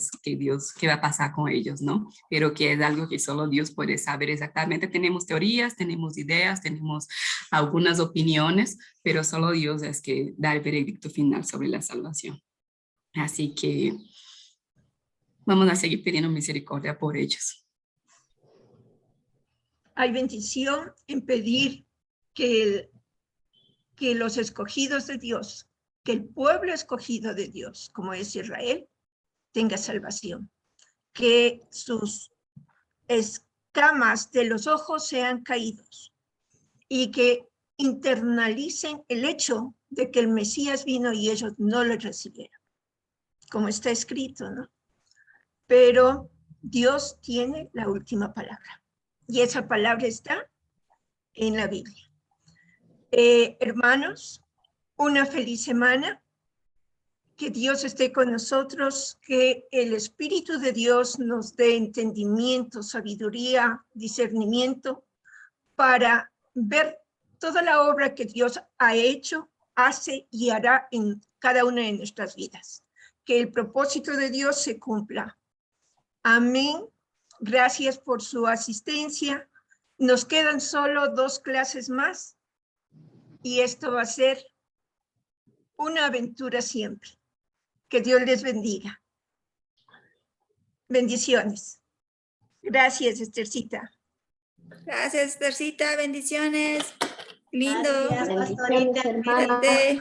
Speaker 3: va a pasar con ellos, ¿no? Pero que es algo que solo Dios puede saber exactamente. Tenemos teorías, tenemos ideas, tenemos algunas opiniones, pero solo Dios es que da el veredicto final sobre la salvación. Así que vamos a seguir pidiendo misericordia por ellos.
Speaker 1: Hay bendición en pedir que los escogidos de Dios, que el pueblo escogido de Dios, como es Israel, tenga salvación. Que sus escamas de los ojos sean caídos y que internalicen el hecho de que el Mesías vino y ellos no lo recibieron, como está escrito, ¿no? Pero Dios tiene la última palabra y esa palabra está en la Biblia. Hermanos, una feliz semana, que Dios esté con nosotros, que el Espíritu de Dios nos dé entendimiento, sabiduría, discernimiento para ver toda la obra que Dios ha hecho, hace y hará en cada una de nuestras vidas. Que el propósito de Dios se cumpla. Amén. Gracias por su asistencia. Nos quedan solo 2 clases más. Y esto va a ser una aventura siempre. Que Dios les bendiga. Bendiciones. Gracias, Esthercita.
Speaker 5: Gracias, Tercita. Bendiciones. Lindo.
Speaker 6: Gracias, pastorita.
Speaker 2: Bendiciones, hermana.
Speaker 5: Cuídate.